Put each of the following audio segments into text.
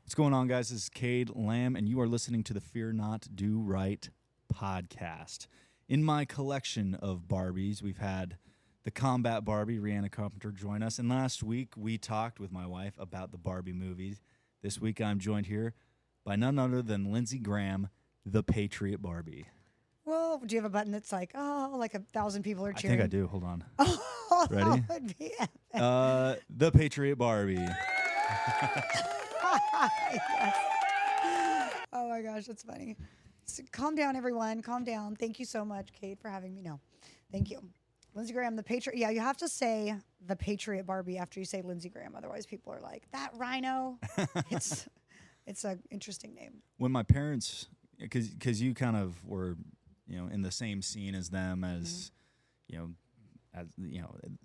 What's going on, guys? This is Cade Lamb, and you are listening to the Fear Not, Do Right podcast. In my collection of Barbies, we've had the combat Barbie, Rihanna Carpenter, join us. And last week, we talked with my wife about the Barbie movies. This week, I'm joined here by none other than Lindsay Graham, the Patriot Barbie. Well, do you have a button that's like, like 1,000 people are cheering? I think I do. Hold on. Oh, Ready? that would be epic. The Patriot Barbie. Yes. Oh my gosh, that's funny. So, calm down, everyone. Calm down. Thank you so much, Kate, for having me. No, thank you. Lindsay Graham, the Patriot. Yeah, you have to say the Patriot Barbie after you say Lindsay Graham. Otherwise, people are like, that rhino. It's an interesting name. When my parents, because you kind of were, in the same scene as them as,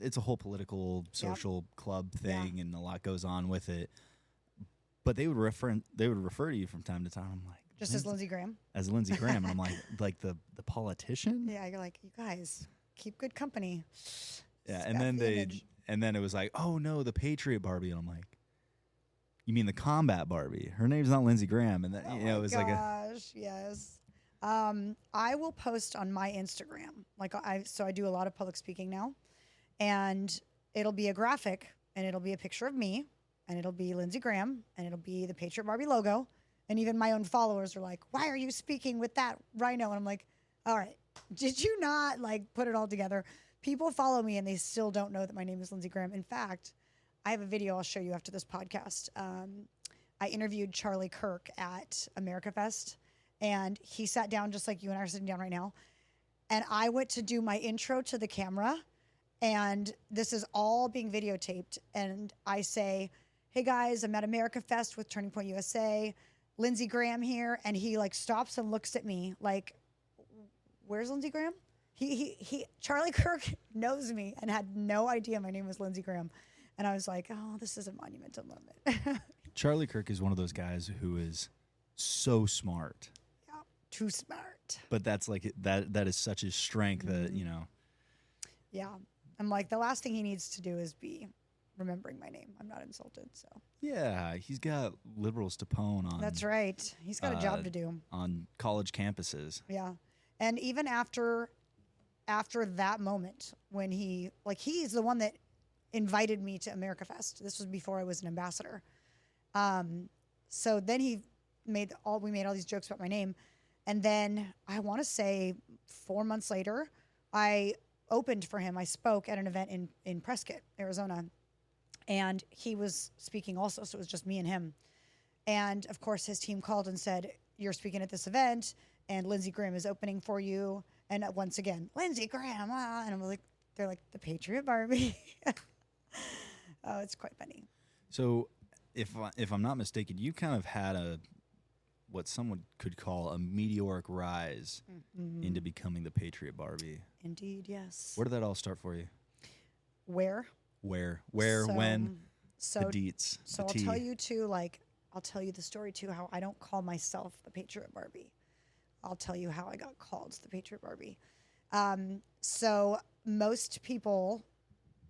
it's a whole political, social club thing, and a lot goes on with it. But they would refer to you from time to time. I'm like, just as Lindsay Graham? As Lindsay Graham. And I'm like the politician? Yeah, you're like, you guys, keep good company. Yeah, and then it was like, oh no, the Patriot Barbie. And I'm like, you mean the combat Barbie? Her name's not Lindsay Graham. And then, it was yes. I will post on my Instagram. So I do a lot of public speaking now. And it'll be a graphic, and it'll be a picture of me, and it'll be Lindsay Graham, and it'll be the Patriot Barbie logo. And even my own followers are like, why are you speaking with that rhino? And I'm like, all right, did you not put it all together? People follow me and they still don't know that my name is Lindsay Graham. In fact, I have a video I'll show you after this podcast. I interviewed Charlie Kirk at America Fest, and he sat down just like you and I are sitting down right now. And I went to do my intro to the camera, and this is all being videotaped. And I say, hey guys, I'm at America Fest with Turning Point USA. Lindsay Graham here. And he stops and looks at me like, where's Lindsay Graham? Charlie Kirk knows me and had no idea my name was Lindsay Graham. And I was like, oh, this is a monumental moment. Charlie Kirk is one of those guys who is so smart. Yeah, too smart. But that's that is such his strength that, Yeah. I'm like, the last thing he needs to do is be remembering my name. I'm not insulted, so. Yeah, he's got liberals to pone on. That's right. He's got a job to do. On college campuses. Yeah. And even after that moment when he's the one that invited me to America Fest. This was before I was an ambassador. So then we made all these jokes about my name. And then I want to say 4 months later, I opened for him. I spoke at an event in Prescott, Arizona. And he was speaking also, so it was just me and him. And, of course, his team called and said, you're speaking at this event, and Lindsay Graham is opening for you. And once again, Lindsay Graham, and I'm like, they're like, the Patriot Barbie. Oh, it's quite funny. So if I'm not mistaken, you kind of had what someone could call a meteoric rise into becoming the Patriot Barbie. Indeed, yes. Where did that all start for you? Where, when, the deets. So I'll tell you too, I'll tell you the story too, how I don't call myself the Patriot Barbie. I'll tell you how I got called the Patriot Barbie. So most people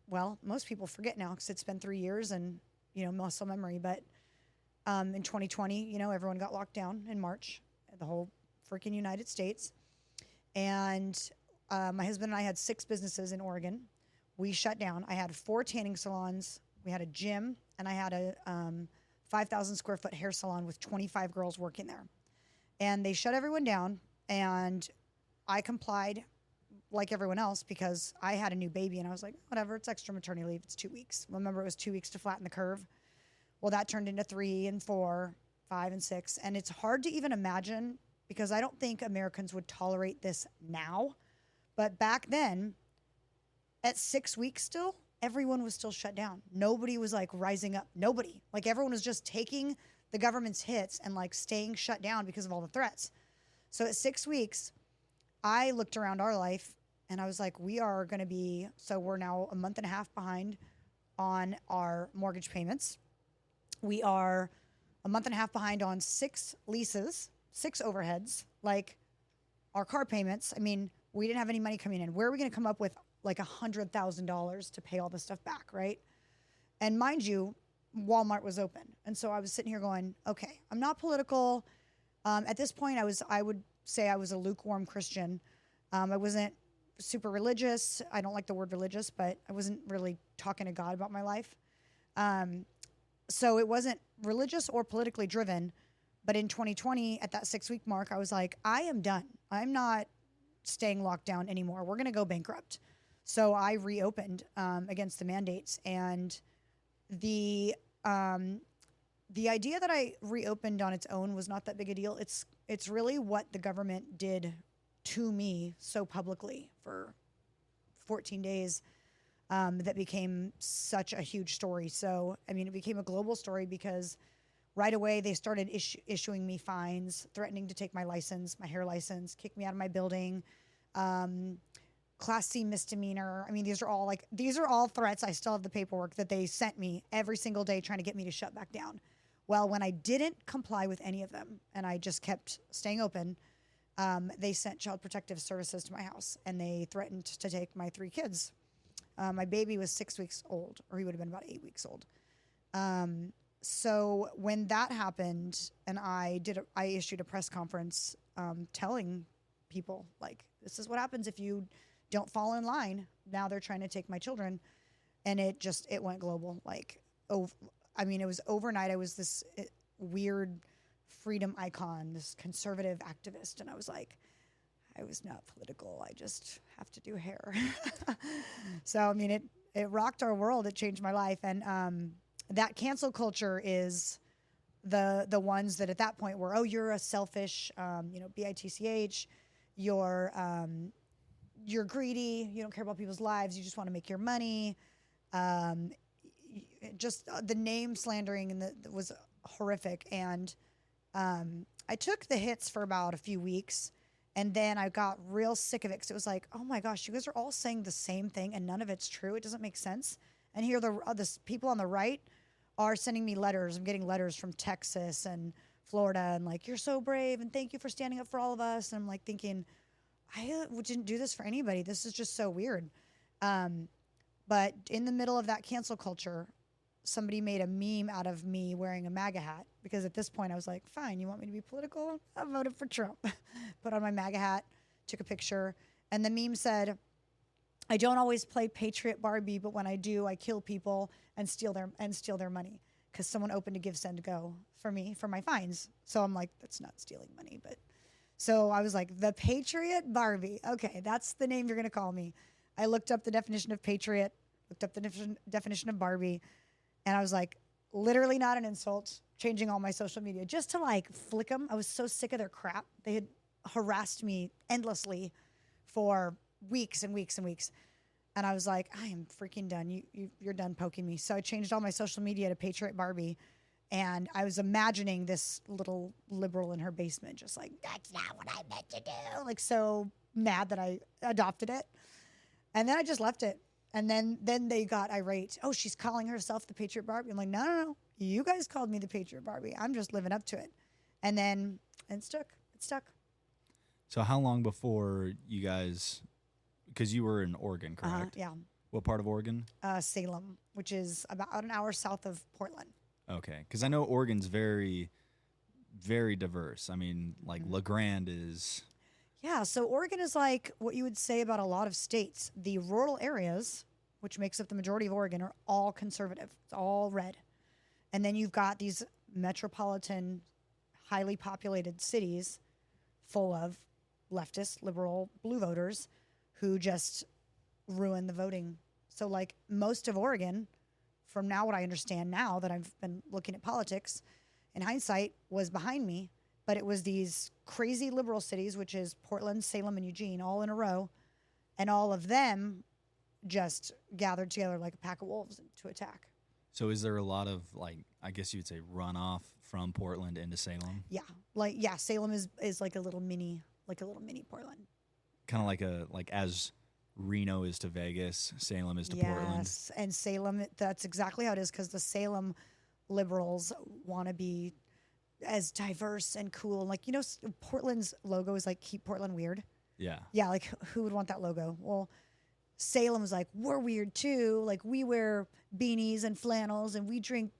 forget now because it's been 3 years and, muscle memory. But in 2020, everyone got locked down in March, the whole freaking United States. And my husband and I had 6 businesses in Oregon. We shut down. I had 4 tanning salons. We had a gym, and I had a 5,000 square foot hair salon with 25 girls working there. And they shut everyone down, and I complied like everyone else because I had a new baby, and I was like, whatever, it's extra maternity leave. It's 2 weeks. Remember, it was 2 weeks to flatten the curve. Well, that turned into 3 and 4, 5 and 6. And it's hard to even imagine because I don't think Americans would tolerate this now. But back then, at 6 weeks still, everyone was still shut down. Nobody was rising up. Nobody. Everyone was just taking the government's hits and staying shut down because of all the threats. So at 6 weeks, I looked around our life and I was like, we're now a month and a half behind on our mortgage payments. We are a month and a half behind on 6 leases, 6 overheads, our car payments. I mean, we didn't have any money coming in. Where are we going to come up with $100,000 to pay all this stuff back, right? And mind you, Walmart was open. And so I was sitting here going, okay, I'm not political. At this point, I would say I was a lukewarm Christian. I wasn't super religious. I don't like the word religious, but I wasn't really talking to God about my life. So it wasn't religious or politically driven. But in 2020, at that 6-week mark, I was like, I am done. I'm not staying locked down anymore. We're going to go bankrupt. So I reopened against the mandates. And the idea that I reopened on its own was not that big a deal. It's really what the government did to me so publicly for 14 days that became such a huge story. So, I mean, it became a global story because right away they started issuing me fines, threatening to take my license, my hair license, kick me out of my building, Class C misdemeanor. I mean, these are all threats. I still have the paperwork that they sent me every single day trying to get me to shut back down. Well, when I didn't comply with any of them and I just kept staying open, they sent Child Protective Services to my house and they threatened to take my 3 kids. My baby was 6 weeks old, or he would have been about 8 weeks old. So when that happened, and I issued a press conference telling people, like, this is what happens if you don't fall in line. Now they're trying to take my children, and it went global. Like, it was overnight. I was this weird freedom icon, this conservative activist, and I was like, I was not political. I just have to do hair. So, I mean, it rocked our world. It changed my life. And that cancel culture is the ones that at that point were, oh, you're a selfish, bitch. You're greedy. You don't care about people's lives. You just want to make your money. Just the name slandering and was horrific. And I took the hits for about a few weeks. And then I got real sick of it because it was like, oh my gosh, you guys are all saying the same thing and none of it's true. It doesn't make sense. And here the people on the right are sending me letters. I'm getting letters from Texas and Florida and like, you're so brave and thank you for standing up for all of us. And I'm like thinking, I didn't do this for anybody. This is just so weird. But in the middle of that cancel culture, somebody made a meme out of me wearing a MAGA hat because at this point I was like, fine, you want me to be political? I voted for Trump. Put on my MAGA hat, took a picture, and the meme said, I don't always play Patriot Barbie, but when I do, I kill people and steal their money because someone opened a Give, Send, Go for me for my fines. So I'm like, that's not stealing money. But so I was like, the Patriot Barbie. Okay, that's the name you're going to call me. I looked up the definition of Patriot, looked up the definition of Barbie, and I was like, literally not an insult, changing all my social media just to like flick them. I was so sick of their crap. They had harassed me endlessly for weeks and weeks and weeks. And I was like, I am freaking done. You're done poking me. So I changed all my social media to Patriot Barbie. And I was imagining this little liberal in her basement, just like, that's not what I meant to do. Like so mad that I adopted it. And then I just left it. And then they got irate. Oh, she's calling herself the Patriot Barbie. I'm like, no. You guys called me the Patriot Barbie. I'm just living up to it. And then it stuck. It stuck. So how long before you guys, because you were in Oregon, correct? Yeah. What part of Oregon? Salem, which is about an hour south of Portland. Okay. Because I know Oregon's very, very diverse. I mean, like La Grande is... Yeah, so Oregon is like what you would say about a lot of states. The rural areas, which makes up the majority of Oregon, are all conservative. It's all red. And then you've got these metropolitan, highly populated cities full of leftist, liberal, blue voters who just ruin the voting. So like most of Oregon, from now what I understand now that I've been looking at politics, in hindsight, was behind me. But it was these crazy liberal cities, which is Portland, Salem, and Eugene, all in a row. And all of them just gathered together like a pack of wolves to attack. So is there a lot of, like, I guess you would say runoff from Portland into Salem? Yeah. Salem is like a little mini Portland. Kind of like as Reno is to Vegas, Salem is to Portland. Yes, and Salem, that's exactly how it is because the Salem liberals want to be as diverse and cool. Like, Portland's logo is like, keep Portland weird. Yeah. Yeah, like, who would want that logo? Well, Salem was like, we're weird too. Like, we wear beanies and flannels and we drink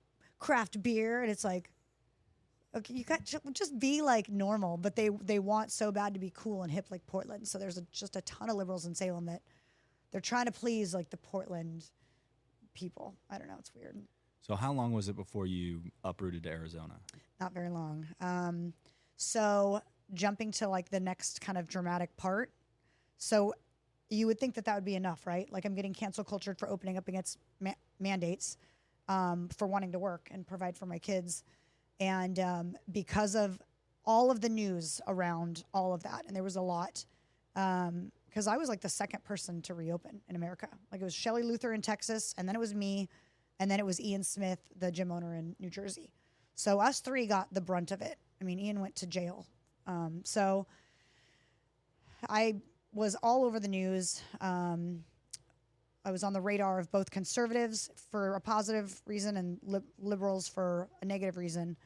craft beer, and it's like, okay, you got just be like normal, but they want so bad to be cool and hip like Portland. So there's just a ton of liberals in Salem that they're trying to please like the Portland people. I don't know, it's weird. So how long was it before you uprooted to Arizona? Not very long. So jumping to like the next kind of dramatic part. So you would think that would be enough, right? Like I'm getting cancel cultured for opening up against mandates, for wanting to work and provide for my kids. And because of all of the news around all of that, and there was a lot, because I was like the second person to reopen in America. Like it was Shelley Luther in Texas, and then it was me, and then it was Ian Smith, the gym owner in New Jersey. So us three got the brunt of it. I mean, Ian went to jail. So I was all over the news. I was on the radar of both conservatives for a positive reason and liberals for a negative reason.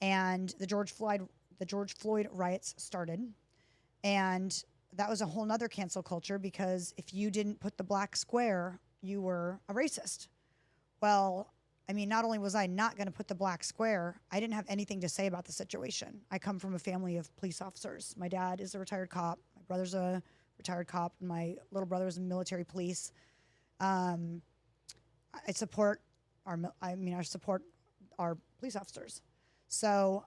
And the George Floyd riots started. And that was a whole nother cancel culture, because if you didn't put the black square, you were a racist. Well, I mean, not only was I not going to put the black square, I didn't have anything to say about the situation. I come from a family of police officers. My dad is a retired cop. My brother's a retired cop, and my little brother's in military police. I support our police officers. So,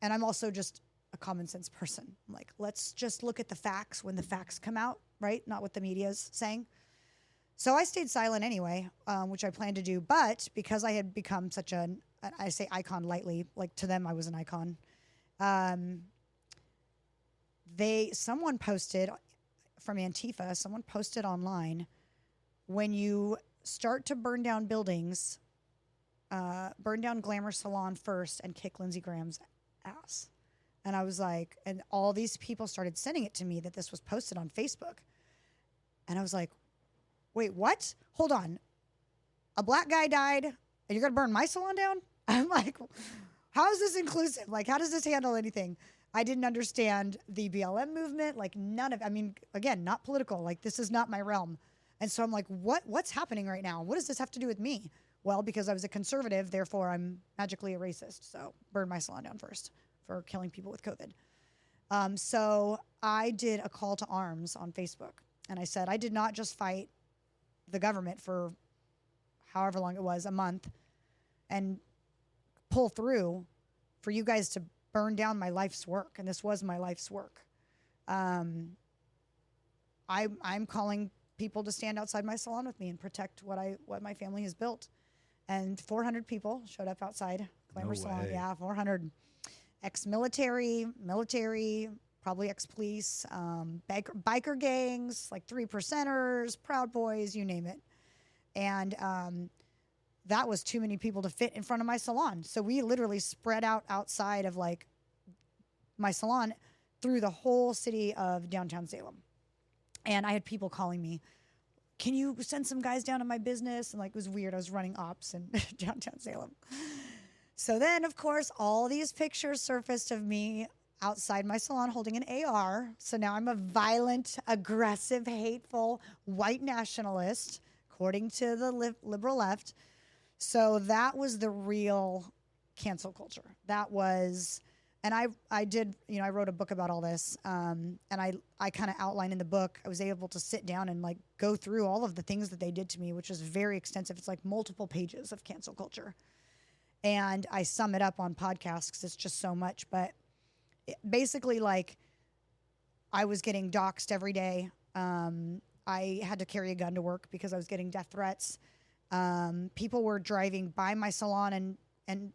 and I'm also just a common sense person. I'm like, let's just look at the facts when the facts come out, right? Not what the media's saying. So I stayed silent anyway, which I planned to do. But because I had become such I say icon lightly, like to them I was an icon. Someone posted from Antifa, someone posted online, when you start to burn down buildings, burn down Glamour Salon first and kick Lindsay Graham's ass. And I was like, and all these people started sending it to me that this was posted on Facebook. And I was like, wait, what? Hold on. A black guy died and you're going to burn my salon down? I'm like, how is this inclusive? Like, how does this handle anything? I didn't understand the BLM movement. Like again, not political. Like this is not my realm. And so I'm like, what's happening right now? What does this have to do with me? Well, because I was a conservative, therefore I'm magically a racist. So burn my salon down first for killing people with COVID. So I did a call to arms on Facebook. And I said, I did not just fight the government for however long it was, a month, and pull through for you guys to burn down my life's work. And this was my life's work. I'm calling people to stand outside my salon with me and protect what my family has built. And 400 people showed up outside Glamour Salon. Yeah, 400. Ex-military, military, probably ex-police, biker gangs, like 3%ers, Proud Boys, you name it. And that was too many people to fit in front of my salon. So we literally spread out outside of like my salon through the whole city of downtown Salem. And I had people calling me, can you send some guys down to my business? And like, it was weird. I was running ops in downtown Salem. So then, of course, all these pictures surfaced of me outside my salon holding an AR. So now I'm a violent, aggressive, hateful, white nationalist, according to the liberal left. So that was the real cancel culture. That was, and I did, I wrote a book about all this. And I kind of outlined in the book, I was able to sit down and like go through all of the things that they did to me, which is very extensive. It's like multiple pages of cancel culture. And I sum it up on podcasts because it's just so much. But basically, like, I was getting doxxed every day. I had to carry a gun to work because I was getting death threats. People were driving by my salon and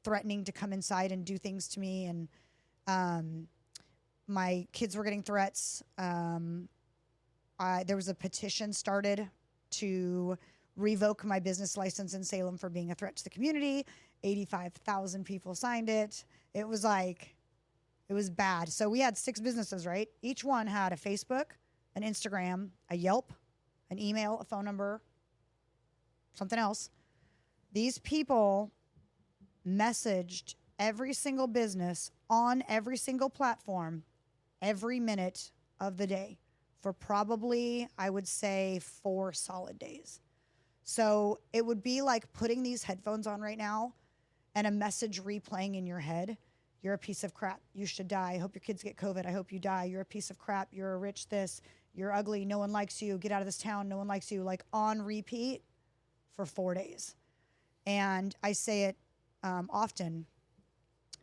threatening to come inside and do things to me. And my kids were getting threats. There was a petition started to revoke my business license in Salem for being a threat to the community. 85,000 people signed it. It was bad. So we had 6 businesses, right? Each one had a Facebook, an Instagram, a Yelp, an email, a phone number, something else. These people messaged every single business on every single platform every minute of the day for probably, I would say, 4 solid days. So it would be like putting these headphones on right now and a message replaying in your head. You're a piece of crap. You should die. I hope your kids get COVID. I hope you die. You're a piece of crap. You're a rich this. You're ugly. No one likes you. Get out of this town. No one likes you. Like on repeat for 4 days. And I say it often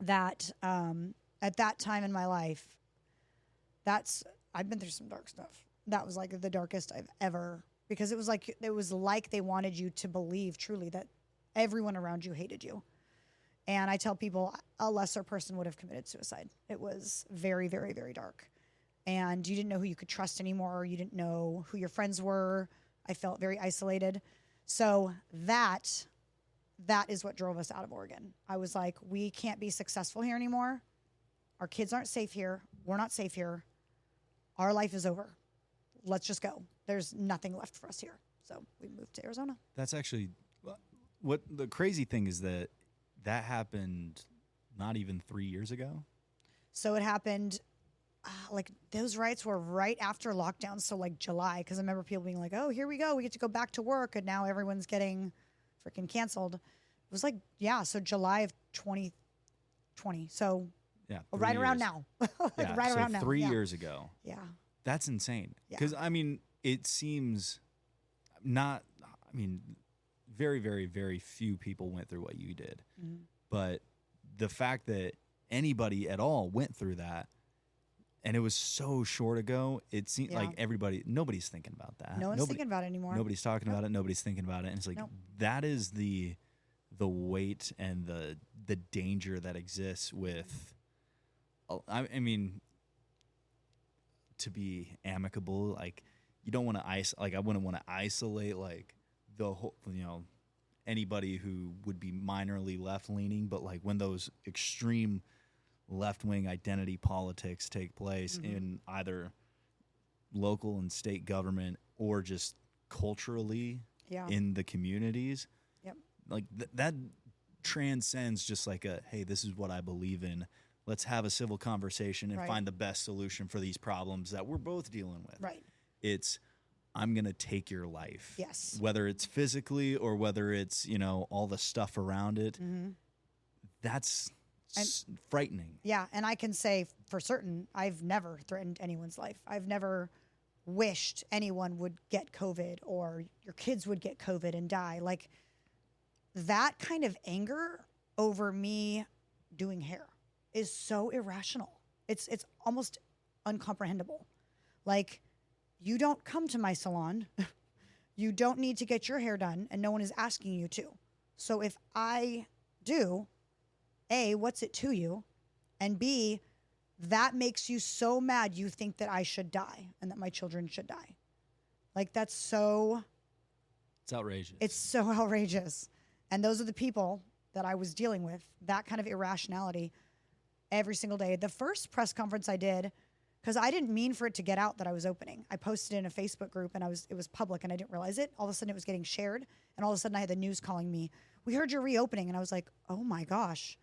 that at that time in my life, I've been through some dark stuff. That was like the darkest I've ever, because it was like they wanted you to believe truly that everyone around you hated you. And I tell people a lesser person would have committed suicide. It was very, very, very dark. And you didn't know who you could trust anymore. You didn't know who your friends were. I felt very isolated. So that is what drove us out of Oregon. I was like, we can't be successful here anymore. Our kids aren't safe here. We're not safe here. Our life is over. Let's just go. There's nothing left for us here. So we moved to Arizona. That's actually what the crazy thing is that happened not even 3 years ago. So it happened, like those riots were right after lockdown. So like July, because I remember people being like, oh, here we go. We get to go back to work. And now everyone's getting freaking canceled. It was like, yeah. So July of 2020. So yeah, right around now. Right around now. 3 years ago. Yeah. That's insane. Yeah. Because, I mean, it seems very, very, very few people went through what you did. Mm-hmm. But the fact that anybody at all went through that, and it was so short ago, it seemed like nobody's thinking about that. No one's thinking about it anymore. Nobody's talking about it. Nobody's thinking about it. And it's like, that is the weight and the danger that exists with, I mean, to be amicable, like you don't want to I wouldn't want to isolate like the whole, anybody who would be minorly left leaning, but like when those extreme left wing identity politics take place in either local and state government or just culturally in the communities, like that transcends just like hey, this is what I believe in. Let's have a civil conversation and find the best solution for these problems that we're both dealing with. Right. It's, I'm going to take your life. Yes. Whether it's physically or whether it's, all the stuff around it. Mm-hmm. That's frightening. Yeah. And I can say for certain, I've never threatened anyone's life. I've never wished anyone would get COVID or your kids would get COVID and die. Like that kind of anger over me doing hair is so irrational. It's almost uncomprehendable. Like, you don't come to my salon. You don't need to get your hair done, and no one is asking you to. So if I do, A, what's it to you? And B, that makes you so mad you think that I should die and that my children should die. Like, that's so... It's outrageous. It's so outrageous. And those are the people that I was dealing with, that kind of irrationality every single day. The first press conference I did, because I didn't mean for it to get out that I was opening. I posted it in a Facebook group and it was public and I didn't realize it. All of a sudden it was getting shared and all of a sudden I had the news calling me. We heard you're reopening. And I was like, oh my gosh.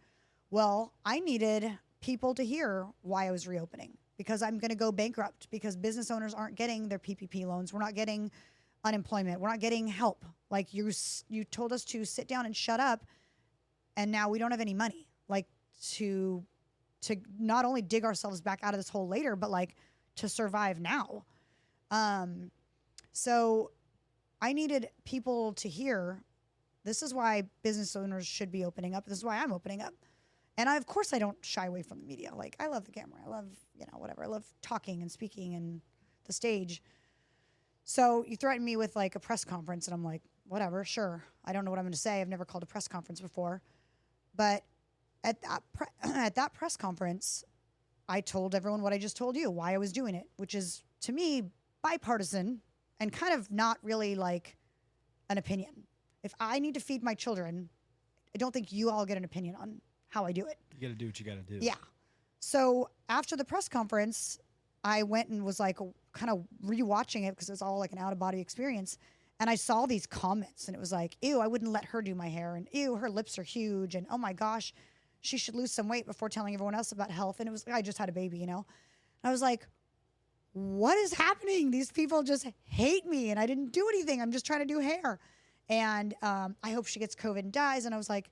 Well, I needed people to hear why I was reopening because I'm going to go bankrupt because business owners aren't getting their PPP loans. We're not getting unemployment. We're not getting help. Like you told us to sit down and shut up and now we don't have any money. Like to not only dig ourselves back out of this hole later, but like to survive now. So I needed people to hear, this is why business owners should be opening up. This is why I'm opening up. And of course I don't shy away from the media. Like I love the camera. I love, whatever. I love talking and speaking and the stage. So you threatened me with like a press conference and I'm like, whatever, sure. I don't know what I'm going to say. I've never called a press conference before, but at that press conference, I told everyone what I just told you, why I was doing it, which is, to me, bipartisan and kind of not really like an opinion. If I need to feed my children, I don't think you all get an opinion on how I do it. You got to do what you got to do. Yeah. So after the press conference, I went and was like kind of rewatching it because it was all like an out-of-body experience. And I saw these comments and it was like, ew, I wouldn't let her do my hair. And ew, her lips are huge. And oh my gosh, she should lose some weight before telling everyone else about health. And it was, I just had a baby, And I was like, what is happening? These people just hate me and I didn't do anything. I'm just trying to do hair. And I hope she gets COVID and dies. And I was like,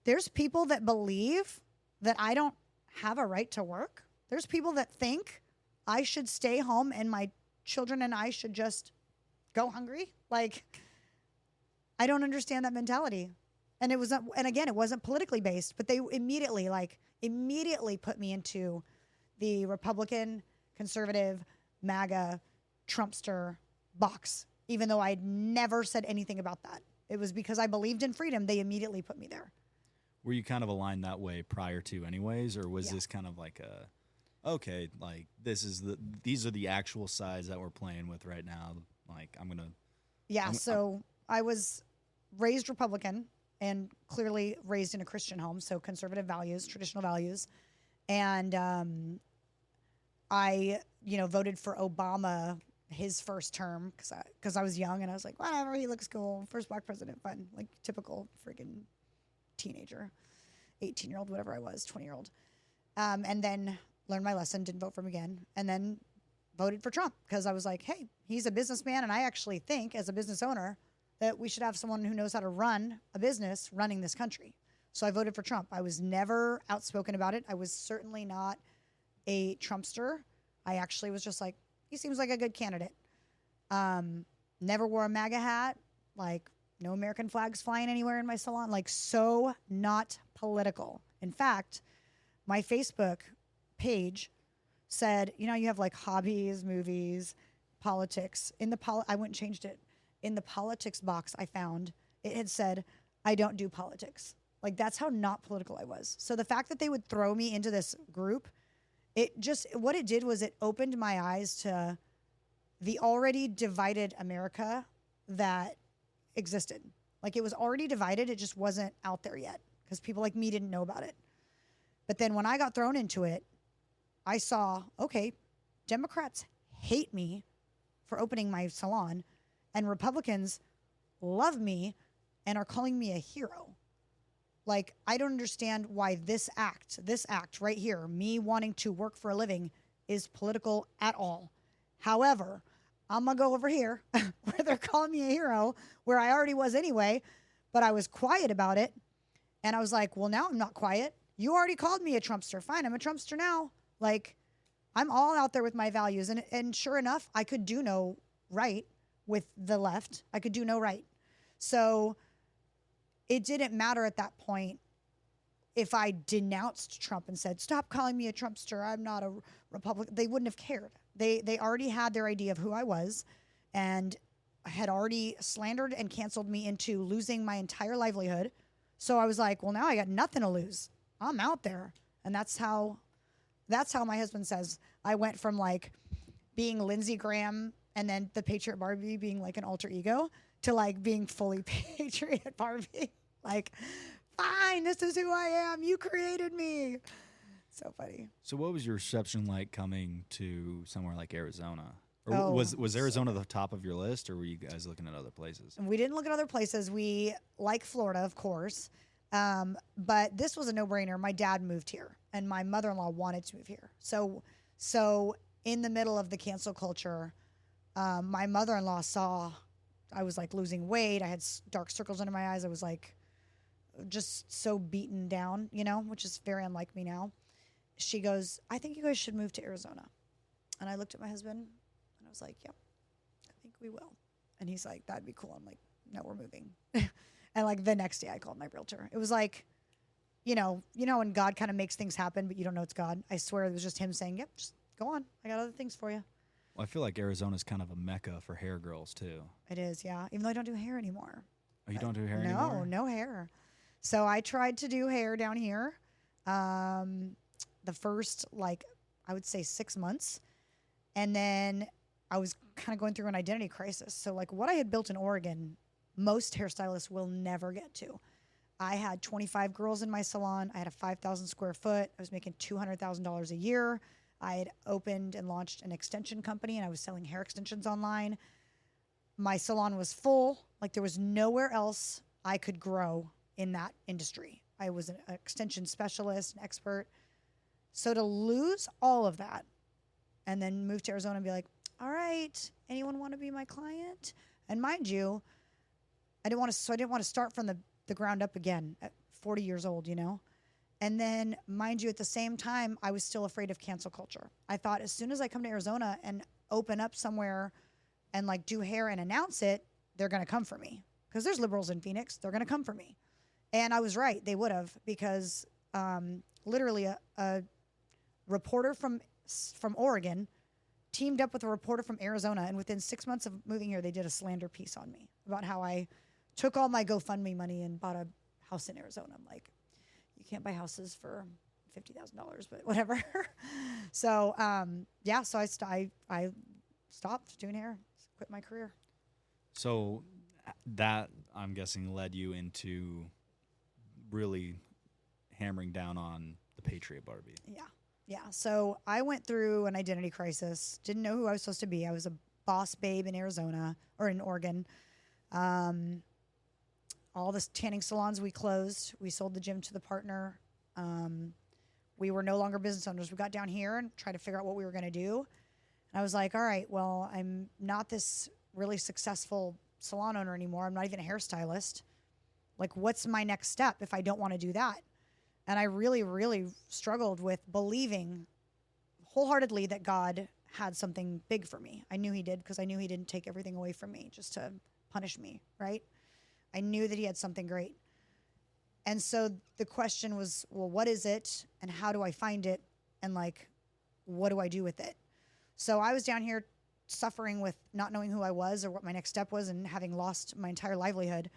There's people that believe that I don't have a right to work. There's people that think I should stay home and my children and I should just go hungry. Like, I don't understand that mentality. And it wasn't, and again, it wasn't politically based, but they immediately put me into the Republican, conservative, MAGA, Trumpster box, even though I'd never said anything about that. It was because I believed in freedom. They immediately put me there. Were you kind of aligned that way prior to anyways, or was this kind of like okay, like these are the actual sides that we're playing with right now. Like So I was raised Republican and clearly raised in a Christian home. So conservative values, traditional values. And, I, voted for Obama his first term because I was young and I was like, whatever, he looks cool. First black president, fun. Like typical freaking teenager, 18-year-old, whatever I was, 20-year-old. And then learned my lesson, didn't vote for him again, and then voted for Trump because I was like, hey, he's a businessman, and I actually think as a business owner that we should have someone who knows how to run a business running this country. So I voted for Trump. I was never outspoken about it. I was certainly not a Trumpster. I actually was just like, he seems like a good candidate. Never wore a MAGA hat, like no American flags flying anywhere in my salon, like so not political. In fact, my Facebook page said, you have like hobbies, movies, politics. I went and changed it. In the politics box I found, it had said, I don't do politics. Like that's how not political I was. So the fact that they would throw me into this group, what it did was it opened my eyes to the already divided America that existed. Like it was already divided. It just wasn't out there yet because people like me didn't know about it. But then when I got thrown into it, I saw, okay, Democrats hate me for opening my salon and Republicans love me and are calling me a hero. Like, I don't understand why this act right here, me wanting to work for a living, is political at all. However, I'm going to go over here where they're calling me a hero, where I already was anyway, but I was quiet about it. And I was like, well, now I'm not quiet. You already called me a Trumpster. Fine, I'm a Trumpster now. Like, I'm all out there with my values. And sure enough, I could do no right with the left. I could do no right. So it didn't matter at that point if I denounced Trump and said, stop calling me a Trumpster. I'm not a Republican. They wouldn't have cared. They already had their idea of who I was and had already slandered and canceled me into losing my entire livelihood. So I was like, well, now I got nothing to lose. I'm out there. And that's how my husband says I went from like being Lindsay Graham and then the Patriot Barbie being like an alter ego to like being fully Patriot Barbie. Like, fine, this is who I am. You created me. So funny. So what was your reception like coming to somewhere like Arizona? Or was Arizona the top of your list, or were you guys looking at other places? We didn't look at other places. We like Florida, of course. But this was a no-brainer. My dad moved here, and my mother-in-law wanted to move here. So in the middle of the cancel culture, my mother-in-law saw I was like losing weight. I had dark circles under my eyes. I was like just so beaten down, which is very unlike me now. She goes, I think you guys should move to Arizona. And I looked at my husband, and I was like, yep, I think we will. And he's like, that'd be cool. I'm like, no, we're moving. And like the next day I called my realtor. It was like, when God kind of makes things happen, but you don't know it's God. I swear it was just him saying, yep, just go on. I got other things for you. Well, I feel like Arizona's kind of a mecca for hair girls too. It is, yeah. Even though I don't do hair anymore. Oh, you don't do hair anymore? No hair. So I tried to do hair down here. The first, I would say 6 months. And then I was kind of going through an identity crisis. So what I had built in Oregon, most hairstylists will never get to. I had 25 girls in my salon. I had a 5,000 square foot. I was making $200,000 a year. I had opened and launched an extension company, and I was selling hair extensions online. My salon was full. There was nowhere else I could grow in that industry. I was an extension specialist, an expert. So to lose all of that and then move to Arizona and be like, all right, anyone want to be my client? And mind you, I didn't want to start from the ground up again. 40 years old, you know? And then, mind you, at the same time, I was still afraid of cancel culture. I thought as soon as I come to Arizona and open up somewhere and like do hair and announce it, they're going to come for me. Because there's liberals in Phoenix. They're going to come for me. And I was right. They would have, because literally a reporter from Oregon teamed up with a reporter from Arizona. And within 6 months of moving here, they did a slander piece on me about how I took all my GoFundMe money and bought a house in Arizona. I'm like, you can't buy houses for $50,000, but whatever. So, so I stopped doing hair, quit my career. So that, I'm guessing, led you into really hammering down on the Patriot Barbie. Yeah. So I went through an identity crisis, didn't know who I was supposed to be. I was a boss babe in Arizona or in Oregon. All the tanning salons we closed. We sold the gym to the partner. We were no longer business owners. We got down here and tried to figure out what we were going to do. And I was like, all right, well, I'm not this really successful salon owner anymore. I'm not even a hairstylist. Like, what's my next step if I don't want to do that? And I really, really struggled with believing wholeheartedly that God had something big for me. I knew he did, because I knew he didn't take everything away from me just to punish me, right? I knew that he had something great. And so the question was, well, what is it and how do I find it? And like, what do I do with it? So I was down here suffering with not knowing who I was or what my next step was and having lost my entire livelihood,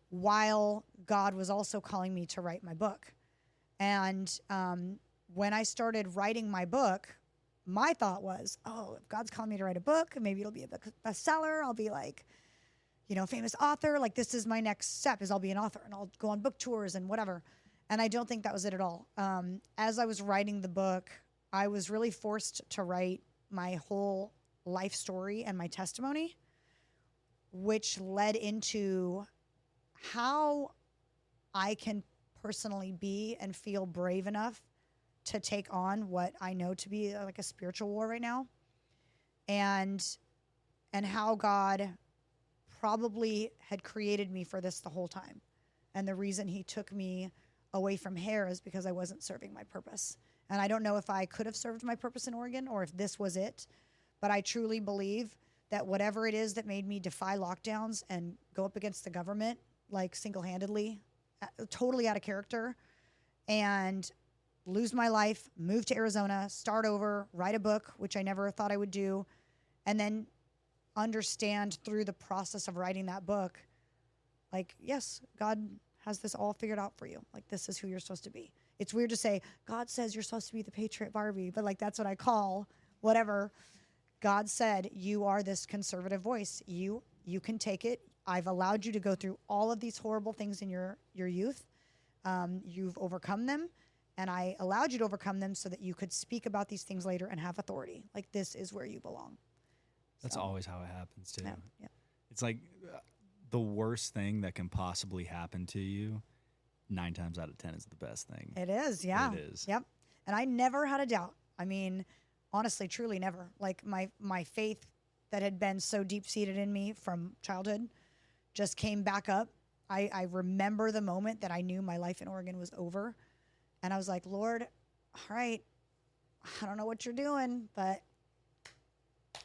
while God was also calling me to write my book. And when I started writing my book, my thought was, oh, if God's calling me to write a book, maybe it'll be a bestseller. I'll be like, you know, famous author. Like, this is my next step, is I'll be an author and I'll go on book tours and whatever. And I don't think that was it at all. As I was writing the book, I was really forced to write my whole life story and my testimony, which led into how I can personally be and feel brave enough to take on what I know to be like a spiritual war right now, and how God probably had created me for this the whole time. And the reason he took me away from hair is because I wasn't serving my purpose. And I don't know if I could have served my purpose in Oregon or if this was it, but I truly believe that whatever it is that made me defy lockdowns and go up against the government, like single-handedly, totally out of character, and lose my life, move to Arizona, start over, write a book, which I never thought I would do, and then understand through the process of writing that book, like, yes, God has this all figured out for you. Like, this is who you're supposed to be. It's weird to say, God says you're supposed to be the Patriot Barbie, but like, that's what I call whatever. God said, you are this conservative voice. You can take it. I've allowed you to go through all of these horrible things in your youth. You've overcome them, and I allowed you to overcome them so that you could speak about these things later and have authority. Like, this is where you belong. That's always how it happens, too. Yeah. It's like the worst thing that can possibly happen to you, 9 times out of 10 is the best thing. It is, yeah. It is. Yep. And I never had a doubt. I mean, honestly, truly never. Like, my faith that had been so deep-seated in me from childhood just came back up. I remember the moment that I knew my life in Oregon was over. And I was like, Lord, all right, I don't know what you're doing, but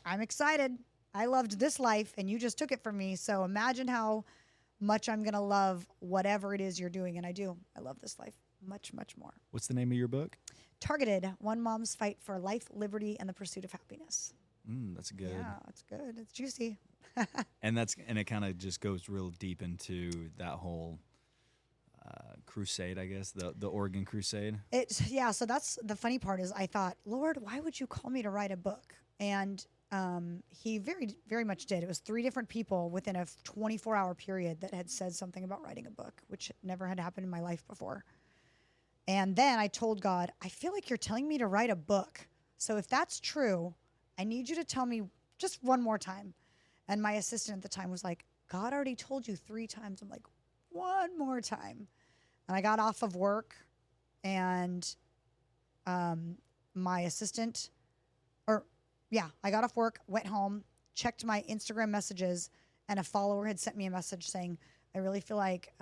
I'm excited. I loved this life, and you just took it from me. So imagine how much I'm going to love whatever it is you're doing. And I do. I love this life much, much more. What's the name of your book? Targeted, One Mom's Fight for Life, Liberty, and the Pursuit of Happiness. That's good. Yeah, it's good. It's juicy. And it kind of just goes real deep into that whole crusade, I guess, the Oregon crusade. So that's the funny part is I thought, Lord, why would you call me to write a book? And he very, very much did. It was 3 different people within a 24-hour period that had said something about writing a book, which never had happened in my life before. And then I told God, I feel like you're telling me to write a book. So if that's true, I need you to tell me just one more time. And my assistant at the time was like, God already told you 3 times. I'm like, one more time. And I got off of work, and my assistant, I got off work, went home, checked my Instagram messages, and a follower had sent me a message saying, I really feel like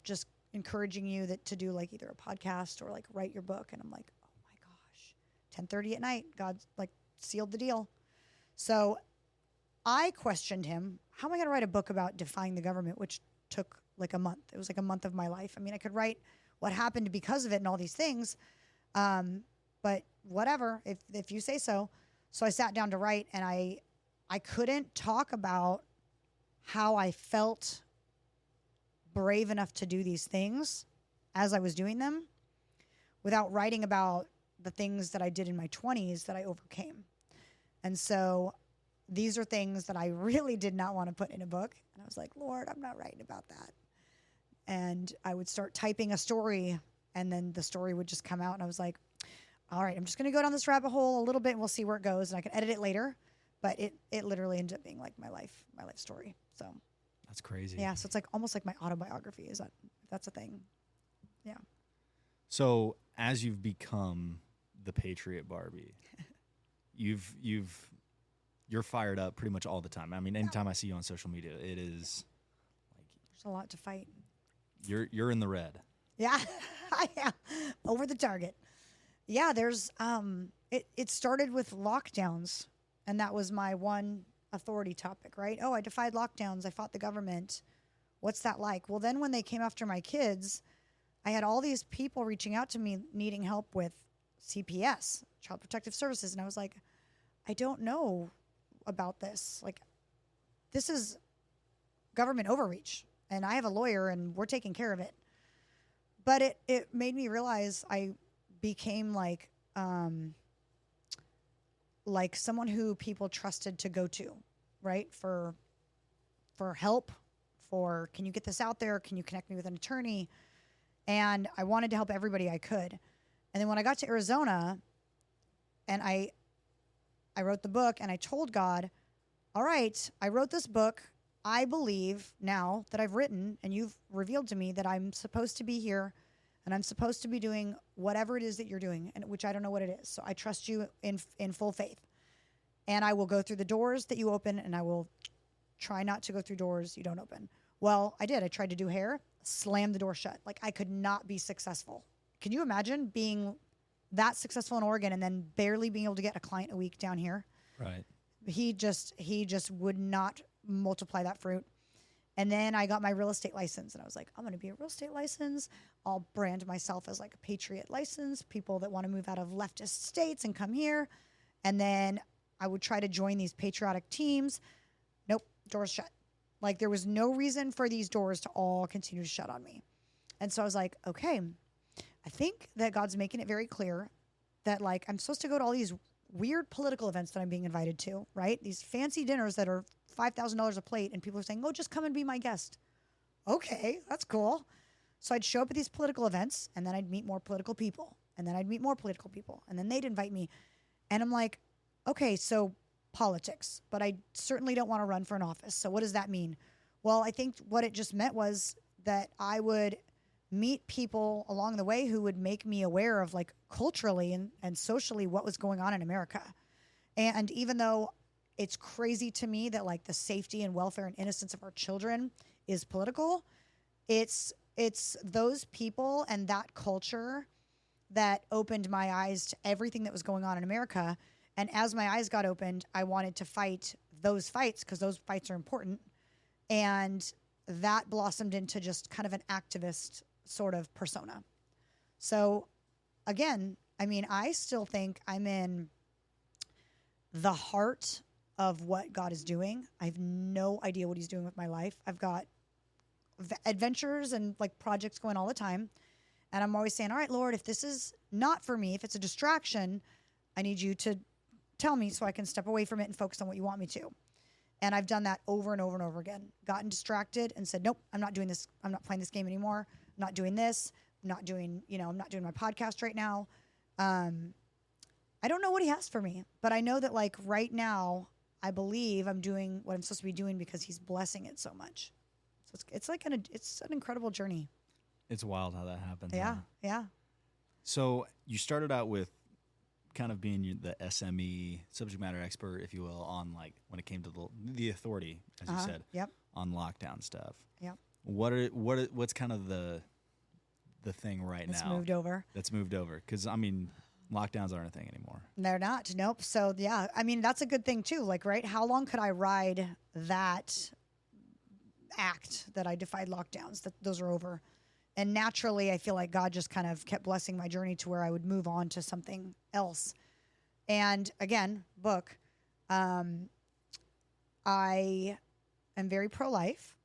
just encouraging you to do like either a podcast or like write your book. And I'm like, oh my gosh, 10:30 at night, God like sealed the deal. So I questioned him, how am I going to write a book about defying the government, which took like a month. It was like a month of my life. I mean, I could write what happened because of it and all these things. But whatever, if you say so. So I sat down to write, and I couldn't talk about how I felt brave enough to do these things as I was doing them without writing about the things that I did in my 20s that I overcame. And so these are things that I really did not want to put in a book. And I was like, Lord, I'm not writing about that. And I would start typing a story, and then the story would just come out. And I was like, all right, I'm just going to go down this rabbit hole a little bit, and we'll see where it goes. And I can edit it later. But it literally ended up being like my life story. So that's crazy. Yeah. So it's like almost like my autobiography. That's a thing. Yeah. So as you've become the Patriot Barbie, you're fired up pretty much all the time. I mean, anytime I see you on social media, it is like there's a lot to fight. You're in the red. Yeah. Yeah. Over the target. Yeah, there's it started with lockdowns, and that was my one authority topic, right? Oh, I defied lockdowns, I fought the government. What's that like? Well, then when they came after my kids, I had all these people reaching out to me needing help with CPS, Child Protective Services, and I was like, I don't know about this. Like, this is government overreach, and I have a lawyer, and we're taking care of it. But it made me realize I became like someone who people trusted to go to, right? For help, for can you get this out there? Can you connect me with an attorney? And I wanted to help everybody I could. And then when I got to Arizona, and I wrote the book, and I told God, all right, I wrote this book. I believe now that I've written, and you've revealed to me that I'm supposed to be here, and I'm supposed to be doing whatever it is that you're doing, and which I don't know what it is. So I trust you in full faith. And I will go through the doors that you open, and I will try not to go through doors you don't open. Well, I did. I tried to do hair, slammed the door shut. Like, I could not be successful. Can you imagine being that successful in Oregon and then barely being able to get a client a week down here? Right. He just would not multiply that fruit. And then I got my real estate license, and I was like, I'm going to be a real estate license. I'll brand myself as like a Patriot license, people that want to move out of leftist states and come here. And then I would try to join these patriotic teams. Nope, doors shut. Like, there was no reason for these doors to all continue to shut on me. And so I was like, okay, I think that God's making it very clear that, like, I'm supposed to go to all these weird political events that I'm being invited to, right? These fancy dinners that are $5,000 a plate, and people are saying, oh, just come and be my guest. Okay, that's cool. So I'd show up at these political events, and then I'd meet more political people, and then I'd meet more political people, and then they'd invite me. And I'm like, okay, so politics, but I certainly don't want to run for an office. So what does that mean? Well, I think what it just meant was that I would meet people along the way who would make me aware of, like, culturally and socially what was going on in America. And even though it's crazy to me that, like, the safety and welfare and innocence of our children is political, it's those people and that culture that opened my eyes to everything that was going on in America. And as my eyes got opened, I wanted to fight those fights because those fights are important. And that blossomed into just kind of an activist sort of persona. So again, I mean, I still think I'm in the heart of what God is doing. I have no idea what he's doing with my life. I've got adventures and, like, projects going all the time. And I'm always saying, all right, Lord, if this is not for me, if it's a distraction, I need you to tell me so I can step away from it and focus on what you want me to. And I've done that over and over and over again. Gotten distracted and said, nope, I'm not doing this. I'm not playing this game anymore. I'm not doing this. I'm not doing my podcast right now. I don't know what he has for me, but I know that, like, right now, I believe I'm doing what I'm supposed to be doing because he's blessing it so much. So it's an incredible journey. It's wild how that happens. Yeah, huh? yeah. So you started out with kind of being the SME, subject matter expert, if you will, on, like, when it came to the authority, as you said, Yep. on lockdown stuff. Yep. What's kind of the the thing right It's now. moved over. That's moved over. Because, I mean, lockdowns aren't a thing anymore. They're not. Nope. So, yeah, I mean, that's a good thing, too. Like, right? How long could I ride that act that I defied lockdowns? That those are over. And naturally, I feel like God just kind of kept blessing my journey to where I would move on to something else. And again, book. I am very pro-life.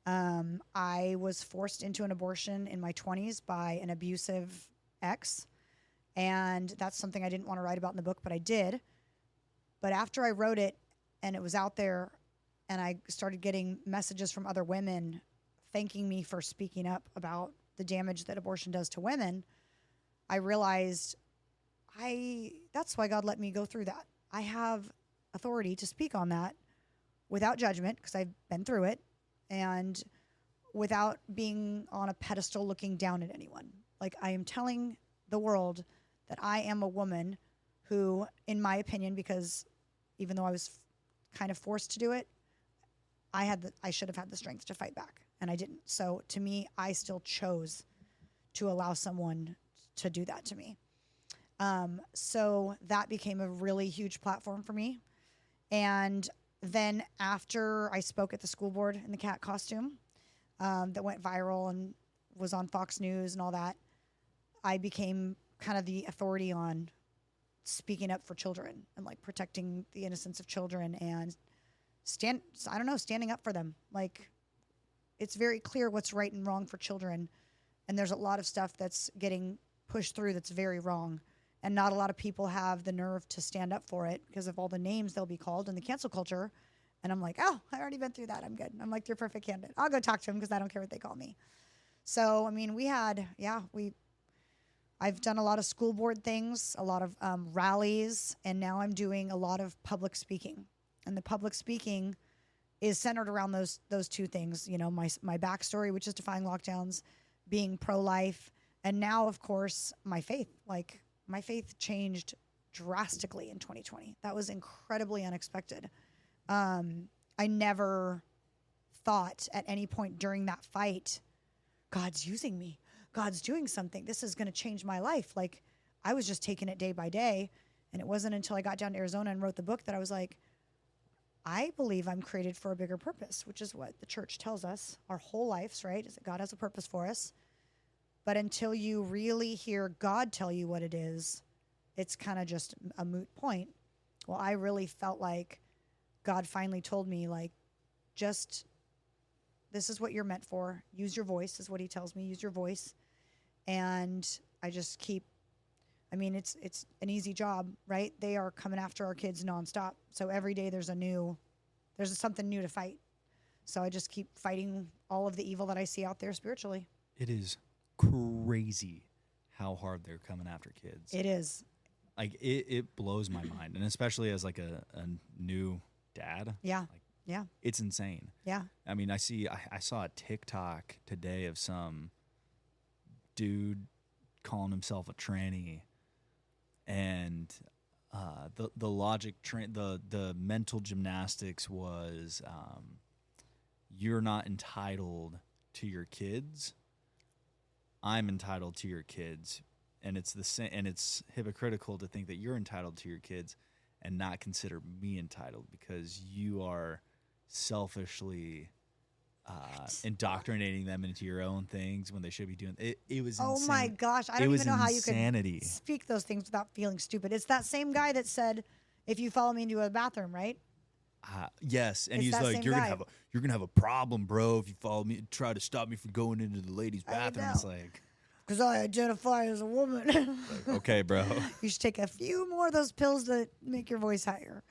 I was forced into an abortion in my 20s by an abusive ex. And that's something I didn't want to write about in the book, but I did. But after I wrote it and it was out there and I started getting messages from other women thanking me for speaking up about the damage that abortion does to women, I realized that's why God let me go through that. I have authority to speak on that without judgment because I've been through it and without being on a pedestal looking down at anyone. Like, I am telling the world that I am a woman who, in my opinion, because even though I was kind of forced to do it, I should have had the strength to fight back, and I didn't. So to me, I still chose to allow someone to do that to me. So that became a really huge platform for me. And then after I spoke at the school board in the cat costume, that went viral and was on Fox News and all that, I became kind of the authority on speaking up for children and like protecting the innocence of children and standing up for them. Like, it's very clear what's right and wrong for children. And there's a lot of stuff that's getting pushed through that's very wrong. And not a lot of people have the nerve to stand up for it because of all the names they'll be called and the cancel culture. And I'm like, oh, I already been through that. I'm good. I'm like, you're a perfect candidate. I'll go talk to him because I don't care what they call me. So, I mean, I've done a lot of school board things, a lot of rallies, and now I'm doing a lot of public speaking. And the public speaking is centered around those two things. You know, my backstory, which is defying lockdowns, being pro-life, and now, of course, my faith. Like, my faith changed drastically in 2020. That was incredibly unexpected. I never thought at any point during that fight, God's using me. God's doing something. This is going to change my life. Like, I was just taking it day by day. And it wasn't until I got down to Arizona and wrote the book that I was like, I believe I'm created for a bigger purpose, which is what the church tells us our whole lives, right? Is that God has a purpose for us. But until you really hear God tell you what it is, it's kind of just a moot point. Well, I really felt like God finally told me, like, just, this is what you're meant for. Use your voice is what he tells me. Use your voice. And I just keep, I mean, it's an easy job, right? They are coming after our kids nonstop. So every day there's something new to fight. So I just keep fighting all of the evil that I see out there spiritually. It is crazy how hard they're coming after kids. It is. Like, it blows my mind. And especially as like a new dad. Yeah. Like, yeah. It's insane. Yeah. I mean, I saw a TikTok today of some dude calling himself a tranny, and the logic the mental gymnastics was, you're not entitled to your kids. I'm entitled to your kids, and it's the same. And it's hypocritical to think that you're entitled to your kids and not consider me entitled because you are selfishly indoctrinating them into your own things when they should be doing it. It was insane. Oh my gosh, I don't even know how you could speak those things without feeling stupid. It's that same guy that said, "If you follow me into a bathroom," right? Yes, and it's he's like, "You're gonna have a problem, bro, if you follow me, try to stop me from going into the ladies' bathroom." It's like, because I identify as a woman. Like, okay, bro. You should take a few more of those pills to make your voice higher.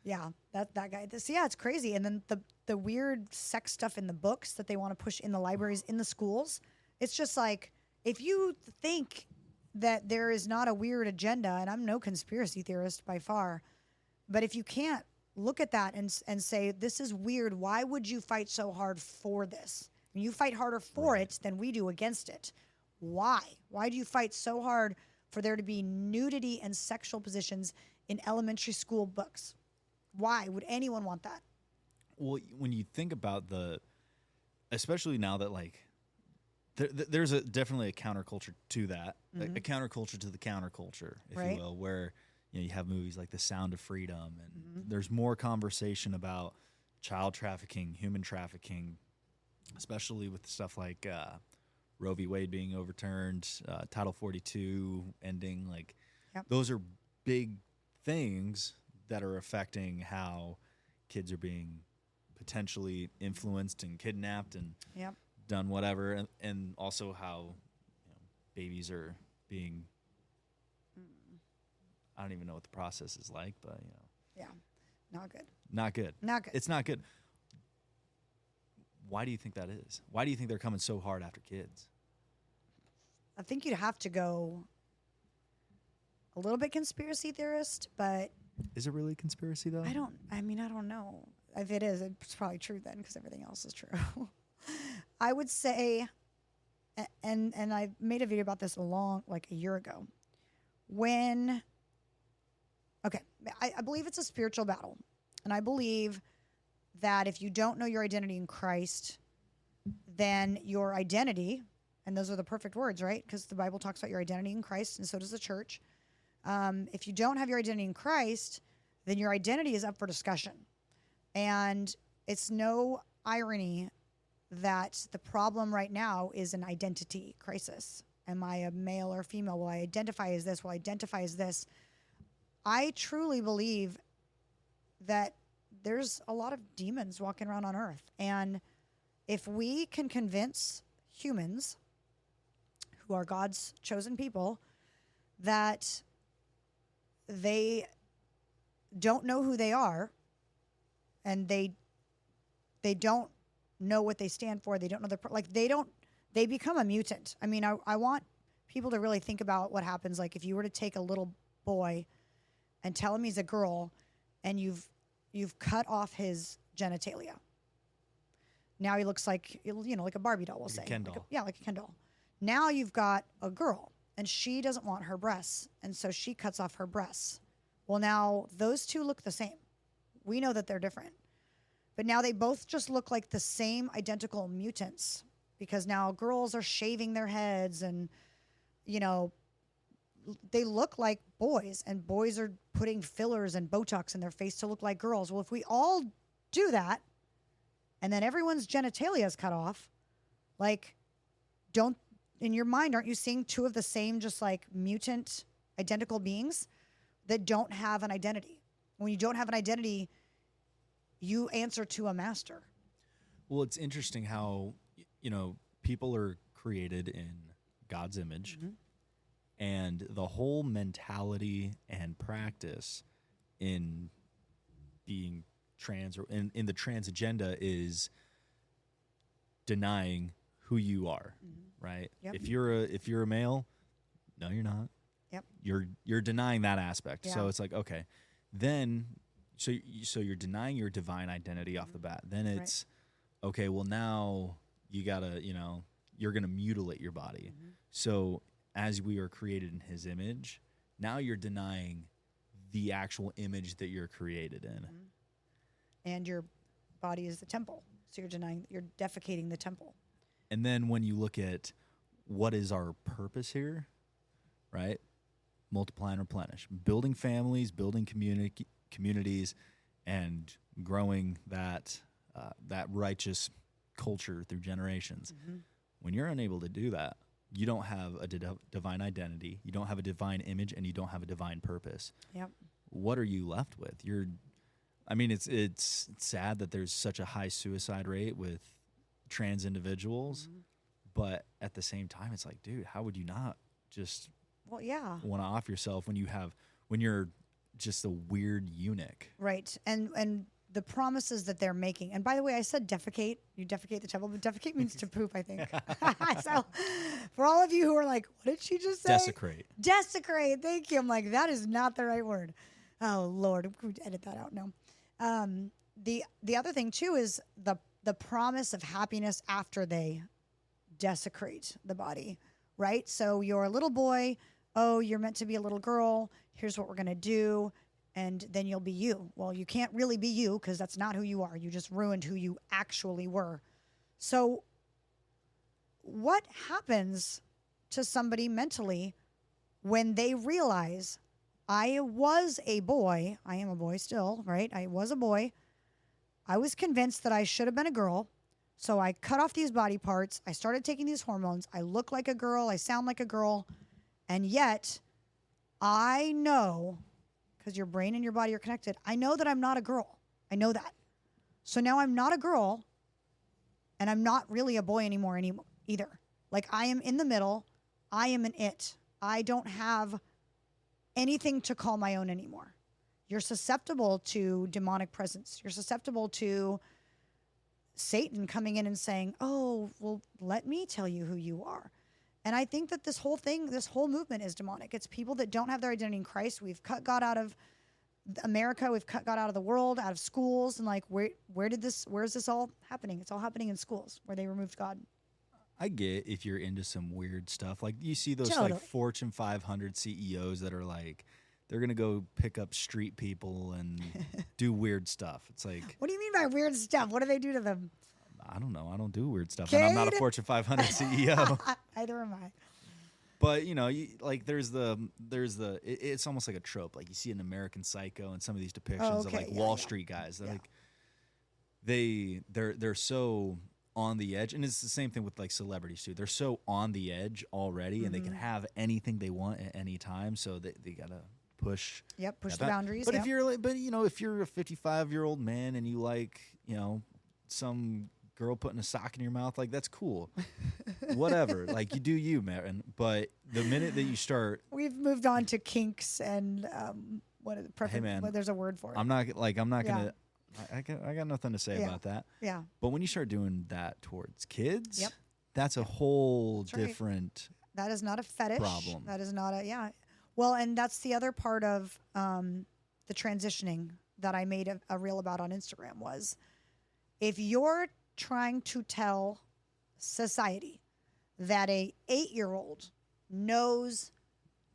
Yeah, that guy. It's crazy. And then the weird sex stuff in the books that they want to push in the libraries, in the schools. It's just like, if you think that there is not a weird agenda, and I'm no conspiracy theorist by far, but if you can't look at that and say, this is weird, why would you fight so hard for this? When you fight harder for it than we do against it. Why? Why do you fight so hard for there to be nudity and sexual positions in elementary school books? Why would anyone want that? Well, when you think about especially now that like There's definitely a counterculture to that, a counterculture to the counterculture, if you will, where you have movies like The Sound of Freedom, and there's more conversation about child trafficking, human trafficking, especially with stuff like Roe v. Wade being overturned, Title 42 ending. Like, those are big things that are affecting how kids are being potentially influenced and kidnapped and done whatever, and also how babies are being. I don't even know what the process is like, but not good. Not good. Not good. It's not good. Why do you think that is? Why do you think they're coming so hard after kids? I think you'd have to go a little bit conspiracy theorist, but is it really a conspiracy though? I don't know. If it is, it's probably true then, because everything else is true. I would say, and I made a video about this a year ago. I believe it's a spiritual battle. And I believe that if you don't know your identity in Christ, then your identity, and those are the perfect words, right? Because the Bible talks about your identity in Christ, and so does the church. If you don't have your identity in Christ, then your identity is up for discussion. And it's no irony that the problem right now is an identity crisis. Am I a male or female? Will I identify as this? Will I identify as this? I truly believe that there's a lot of demons walking around on earth. And if we can convince humans, who are God's chosen people, that they don't know who they are, and they don't know what they stand for. They don't know they become a mutant. I mean, I want people to really think about what happens. Like, if you were to take a little boy and tell him he's a girl, and you've cut off his genitalia. Now he looks like a Barbie doll, we'll say. Ken doll. Like a Ken doll. Now you've got a girl, and she doesn't want her breasts, and so she cuts off her breasts. Well, now those two look the same. We know that they're different. But now they both just look like the same identical mutants, because now girls are shaving their heads, and, they look like boys, and boys are putting fillers and Botox in their face to look like girls. Well, if we all do that, and then everyone's genitalia is cut off, in your mind, aren't you seeing two of the same, just like mutant, identical beings that don't have an identity? When you don't have an identity, you answer to a master. Well, it's interesting how, people are created in God's image, and the whole mentality and practice in being trans, or in the trans agenda, is denying who you are, right? Yep. If you're a male, no, you're not. Yep. You're denying that aspect. Yeah. So it's like, okay, then so you're denying your divine identity off the bat. Then it's okay. Well, now you gotta, you're gonna mutilate your body. So as we are created in His image, now you're denying the actual image that you're created in. And your body is the temple, so you're defecating the temple. And then when you look at what is our purpose here, right? Multiply and replenish, building families, building communities, and growing that righteous culture through generations. When you're unable to do that, you don't have a divine identity, you don't have a divine image, and you don't have a divine purpose. Yep. What are you left with? It's sad that there's such a high suicide rate with trans individuals, but at the same time, it's like, dude, how would you not just want to off yourself when you're just a weird eunuch? Right. And the promises that they're making. And by the way, I said defecate. You defecate the temple, but defecate means to poop, I think. So for all of you who are like, what did she just say? Desecrate. Desecrate. Thank you. I'm like, that is not the right word. Oh, Lord. We edit that out now. The other thing, too, is the promise of happiness after they desecrate the body, right? So you're a little boy. Oh, you're meant to be a little girl. Here's what we're going to do. And then you'll be you. Well, you can't really be you, because that's not who you are. You just ruined who you actually were. So what happens to somebody mentally when they realize I was a boy? I am a boy still, right? I was a boy. I was convinced that I should have been a girl. So I cut off these body parts. I started taking these hormones. I look like a girl. I sound like a girl. And yet I know, because your brain and your body are connected, I know that I'm not a girl. I know that. So now I'm not a girl, and I'm not really a boy anymore either. Like, I am in the middle. I am an it. I don't have anything to call my own anymore. You're susceptible to demonic presence. You're susceptible to Satan coming in and saying, oh, well, let me tell you who you are. And I think that this whole movement is demonic. It's people that don't have their identity in Christ. We've cut God out of America. We've cut God out of the world, out of schools. And like, where is this all happening? It's all happening in schools where they removed God. I get if you're into some weird stuff. Like you see those Totally. like Fortune 500 CEOs that are like, they're going to go pick up street people and do weird stuff. It's like, What do you mean by weird stuff? What do they do to them? I don't know. I don't do weird stuff. And I'm not a Fortune 500 CEO. Neither am I. But, you know, like it's almost like a trope. Like you see an American Psycho and some of these depictions of like Wall Street guys. They're like, they're so on the edge. And it's the same thing with like celebrities too. They're so on the edge already and they can have anything they want at any time. So they got to push. Yep. Push the boundaries. But if you're like, if you're a 55-year-old man and you like, you know, some girl putting a sock in your mouth, like that's cool. Whatever. Like you do you, man. But the minute that you start, we've moved on to kinks and hey man, there's a word for it. I'm not gonna I got nothing to say about that. Yeah. But when you start doing that towards kids, that's a whole different that is not a fetish problem. That is not a Well, and that's the other part of the transitioning that I made a reel about on Instagram was if you're trying to tell society that a 8-year-old knows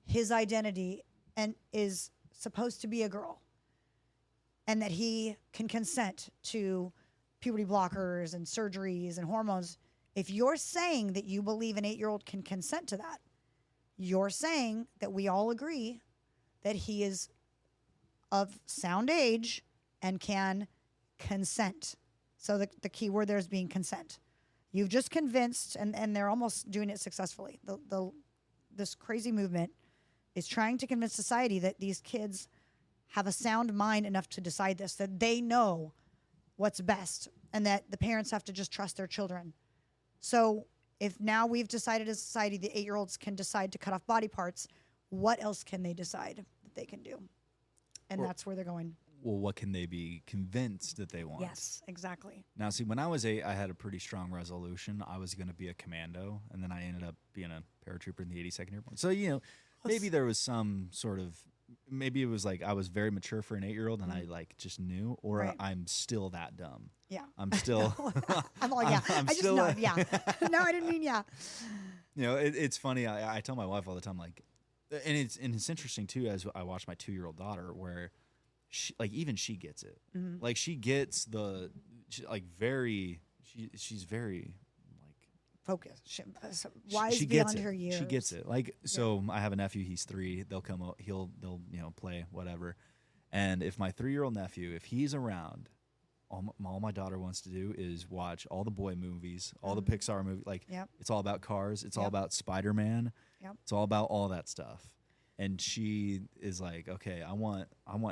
his identity and is supposed to be a girl and that he can consent to puberty blockers and surgeries and hormones, if you're saying that you believe an 8-year-old can consent to that, you're saying that we all agree that he is of sound age and can consent. So the key word there is being consent. You've just convinced, and they're almost doing it successfully. This crazy movement is trying to convince society that these kids have a sound mind enough to decide this, that they know what's best, and that the parents have to just trust their children. So if now we've decided as a society the 8-year-olds can decide to cut off body parts, what else can they decide that they can do? And that's where they're going. Well, what can they be convinced that they want? Yes, exactly. Now, see, when I was 8, I had a pretty strong resolution. I was going to be a commando, and then I ended up being a paratrooper in the 82nd Airborne. So, you know, maybe there was some sort of, maybe it was like I was very mature for an 8-year-old, and I like just knew, or I'm still that dumb. Yeah. I'm still. I'm all, yeah. I just know, yeah. No, I didn't mean, yeah. You know, it's funny. I tell my wife all the time, like, and it's interesting too, as I watch my 2-year-old daughter, where she, like, even she gets it. Mm-hmm. Like, she gets she's very, like, focused. Wise she beyond gets her it. years. She gets it. Like, so I have a nephew. He's 3. They'll come. They'll play whatever. And if my 3-year-old nephew, if he's around, all my daughter wants to do is watch all the boy movies, all the Pixar movies. Like, it's all about cars. It's all about Spider-Man. Yep. It's all about all that stuff. And she is like, okay, I want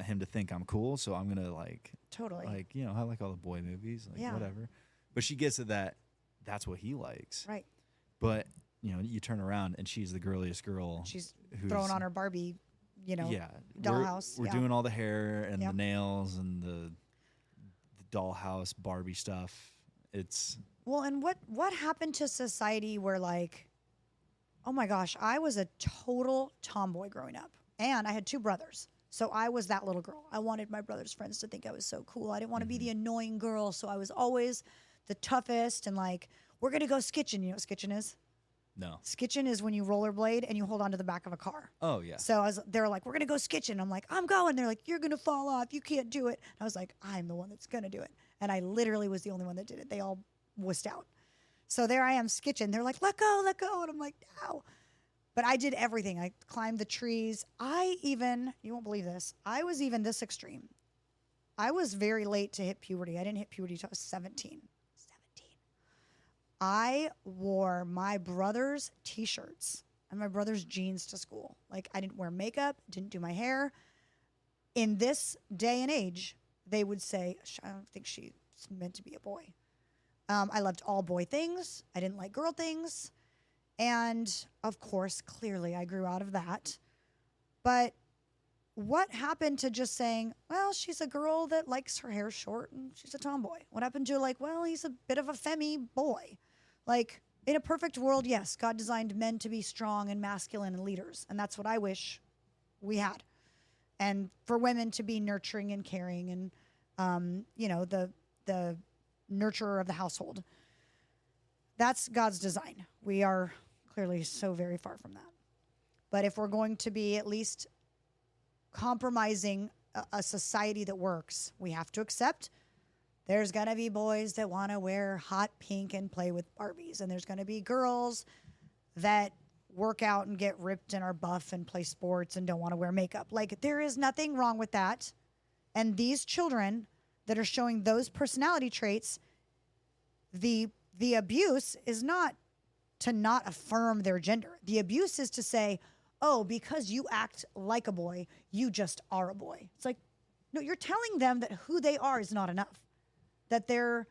him to think I'm cool, so I'm gonna like totally, like, you know, I like all the boy movies, like whatever. But she gets it that's what he likes, right? But you know, you turn around and she's the girliest girl. She's throwing on her Barbie, you know, dollhouse. We're doing all the hair and the nails and the dollhouse Barbie stuff. It's and what happened to society where, like, oh my gosh, I was a total tomboy growing up, and I had 2 brothers. So I was that little girl. I wanted my brother's friends to think I was so cool. I didn't want to be the annoying girl, so I was always the toughest and like, we're going to go skitching. You know what skitching is? No. Skitching is when you rollerblade and you hold onto the back of a car. Oh, yeah. So they were like, we're going to go skitching. I'm like, I'm going. They're like, you're going to fall off. You can't do it. And I was like, I'm the one that's going to do it. And I literally was the only one that did it. They all wussed out. So there I am skitching. They're like, let go. And I'm like, no. But I did everything. I climbed the trees. You won't believe this, I was even this extreme. I was very late to hit puberty. I didn't hit puberty until I was 17. I wore my brother's T-shirts and my brother's jeans to school. Like, I didn't wear makeup, didn't do my hair. In this day and age, they would say, I don't think she's meant to be a boy. I loved all boy things. I didn't like girl things. And, of course, clearly I grew out of that. But what happened to just saying, well, she's a girl that likes her hair short and she's a tomboy? What happened to, like, well, he's a bit of a femmy boy? Like, in a perfect world, yes, God designed men to be strong and masculine and leaders. And that's what I wish we had. And for women to be nurturing and caring and, the nurturer of the household. That's God's design. We are clearly so very far from that. But if we're going to be at least compromising a society that works, we have to accept there's going to be boys that want to wear hot pink and play with Barbies. And there's going to be girls that work out and get ripped and are buff and play sports and don't want to wear makeup. Like, there is nothing wrong with that. And these children that are showing those personality traits, the abuse is not to not affirm their gender. The abuse is to say, oh, because you act like a boy, you just are a boy. It's like, no, you're telling them that who they are is not enough. That their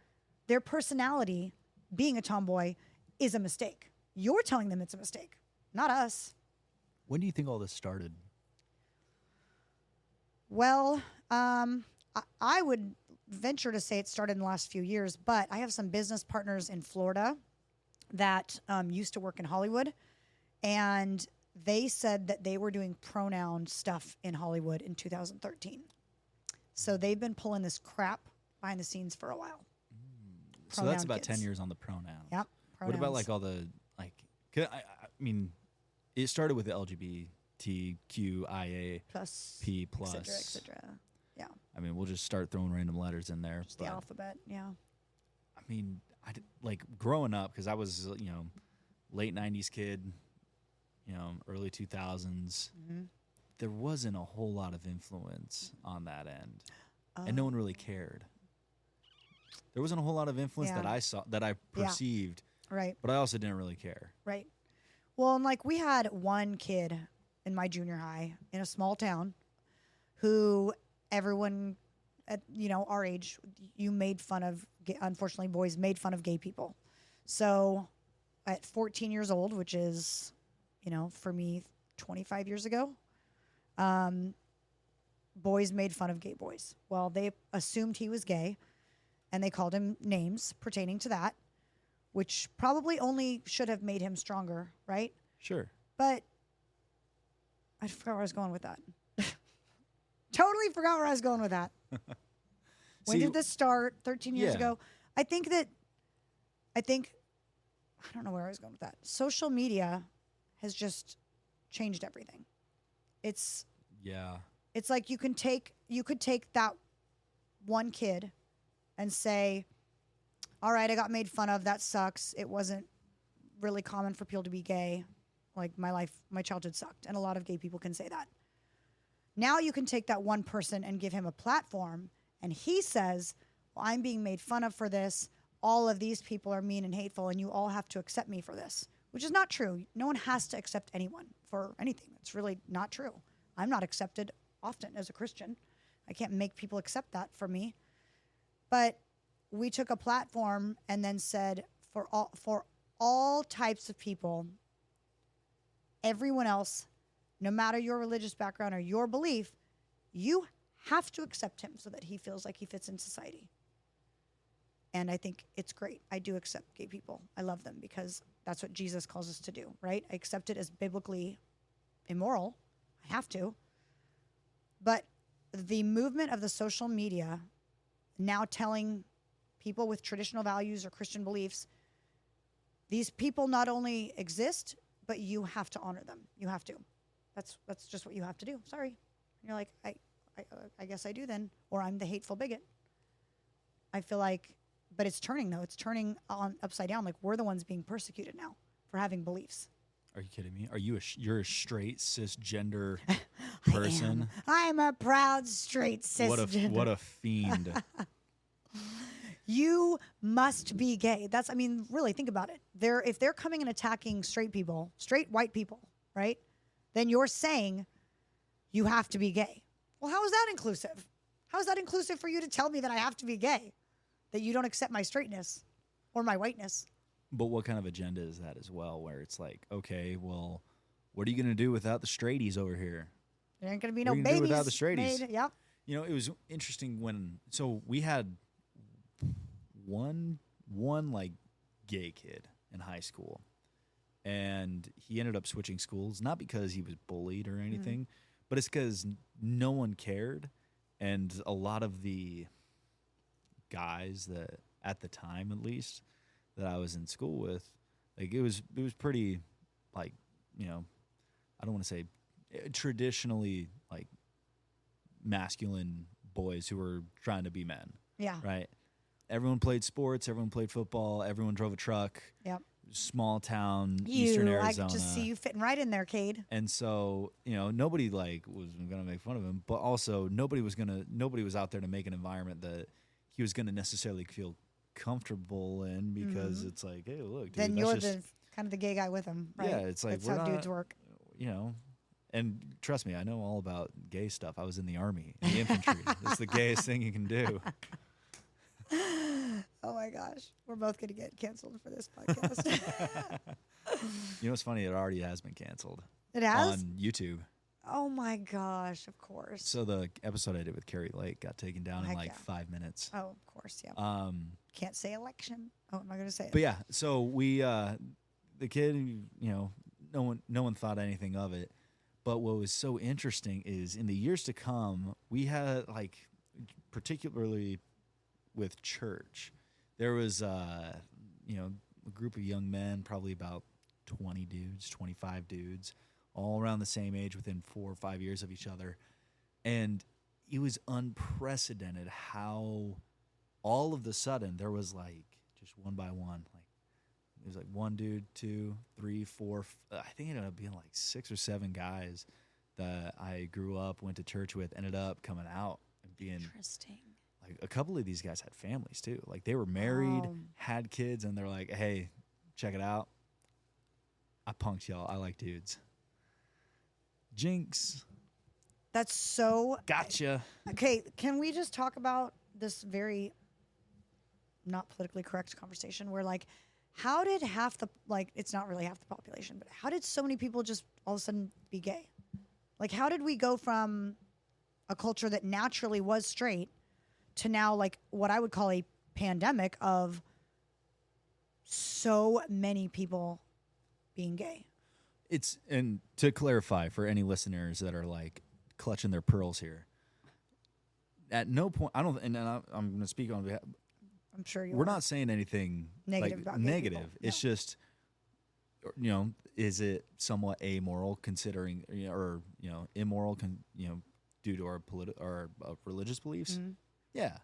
personality, being a tomboy, is a mistake. You're telling them it's a mistake, not us. When do you think all this started? Well, I would venture to say it started in the last few years, but I have some business partners in Florida that used to work in Hollywood, and they said that they were doing pronoun stuff in Hollywood in 2013. So they've been pulling this crap behind the scenes for a while. So that's about 10 years on the pronouns. Yep. What about like all the, like, I mean, it started with the LGBTQIA plus P plus, et cetera. Yeah. I mean, we'll just start throwing random letters in there. Just the alphabet, yeah. I mean, like growing up, because I was, late 90s kid, early 2000s, there wasn't a whole lot of influence on that end. And no one really cared. There wasn't a whole lot of influence that I saw, that I perceived. Right. But I also didn't really care. Right. Well, and like we had one kid in my junior high in a small town who everyone at, our age, you made fun of, unfortunately, boys made fun of gay people. So at 14 years old, which is, for me, 25 years ago, boys made fun of gay boys. Well, they assumed he was gay, and they called him names pertaining to that, which probably only should have made him stronger, right? Sure. But I forgot where I was going with that. Totally forgot where I was going with that. When did this start? 13 years ago? I don't know where I was going with that. Social media has just changed everything. It's like you could take that one kid and say, all right, I got made fun of. That sucks. It wasn't really common for people to be gay. Like my childhood sucked. And a lot of gay people can say that. Now you can take that one person and give him a platform, and he says, well, I'm being made fun of for this. All of these people are mean and hateful, and you all have to accept me for this, which is not true. No one has to accept anyone for anything. It's really not true. I'm not accepted often as a Christian. I can't make people accept that for me. But we took a platform and then said, for all types of people, everyone else, no matter your religious background or your belief, you have to accept him so that he feels like he fits in society. And I think it's great. I do accept gay people. I love them because that's what Jesus calls us to do, right? I accept it as biblically immoral. I have to. But the movement of the social media now telling people with traditional values or Christian beliefs, these people not only exist, but you have to honor them. You have to. That's just what you have to do. Sorry. And you're like, I guess I do then, or I'm the hateful bigot. I feel like But it's turning though. It's turning on upside down. Like we're the ones being persecuted now for having beliefs. Are you kidding me? Are you you're a straight cisgender person? I'm a proud straight cisgender. What a fiend. You must be gay. I mean, really think about it. If they're coming and attacking straight people, straight white people, right? Then you're saying you have to be gay. Well, how is that inclusive? How is that inclusive for you to tell me that I have to be gay? That you don't accept my straightness or my whiteness? But what kind of agenda is that as well, where it's like, okay, well, what are you going to do without the straighties over here? There ain't going to be What no are you gonna do babies without the straighties? made. Yep. You know, it was interesting so we had one like gay kid in high school, and he ended up switching schools, not because he was bullied or anything, but it's because no one cared, and a lot of the guys that at the time, at least, that I was in school with, like it was pretty, like, you know, I don't want to say traditionally like masculine boys who were trying to be men. Yeah. Right. Everyone played sports. Everyone played football. Everyone drove a truck. Yep. Small town, Eastern Arizona. I could just see you fitting right in there, Cade. And so, you know, nobody like was gonna make fun of him, but also nobody was out there to make an environment that he was gonna necessarily feel comfortable in, because it's like, hey, look, dude, Then you're the kind of the gay guy with him, right? Yeah, it's like that's how dudes work. You know, and trust me, I know all about gay stuff. I was in the Army, in the infantry. It's the gayest thing you can do. Oh my gosh, we're both going to get canceled for this podcast. You know what's funny? It already has been canceled. It has? On YouTube. Oh my gosh, of course. So the episode I did with Carrie Lake got taken down in like 5 minutes. Oh, of course, yeah. Can't say election. Oh, am I going to say it? But yeah, so we, the kid, you know, no one thought anything of it. But what was so interesting is in the years to come, we had, like, particularly with church, there was, you know, a group of young men, probably about 20 dudes, 25 dudes, all around the same age, within 4 or 5 years of each other. And it was unprecedented how all of the sudden there was, like, just one by one, like, it was like one dude, 2, 3, 4, I think it ended up being like 6 or 7 guys that I grew up, went to church with, ended up coming out and being interesting. Like, a couple of these guys had families too. Like, they were married, had kids, and they're like, hey, check it out. I punked y'all. I like dudes. Jinx. That's so... Gotcha. Okay, can we just talk about this very not politically correct conversation where, like, how did half the, like, it's not really half the population, but how did so many people just all of a sudden be gay? Like, how did we go from a culture that naturally was straight to now, like, what I would call a pandemic of so many people being gay? And to clarify for any listeners that are, like, clutching their pearls here, at no point, I'm going to speak on behalf, I'm sure you we're are. not saying anything negative like, about negative. people. It's just, you know, is it somewhat amoral considering, you know, or, you know, immoral, you know, due to our religious beliefs? Mm-hmm. Yeah.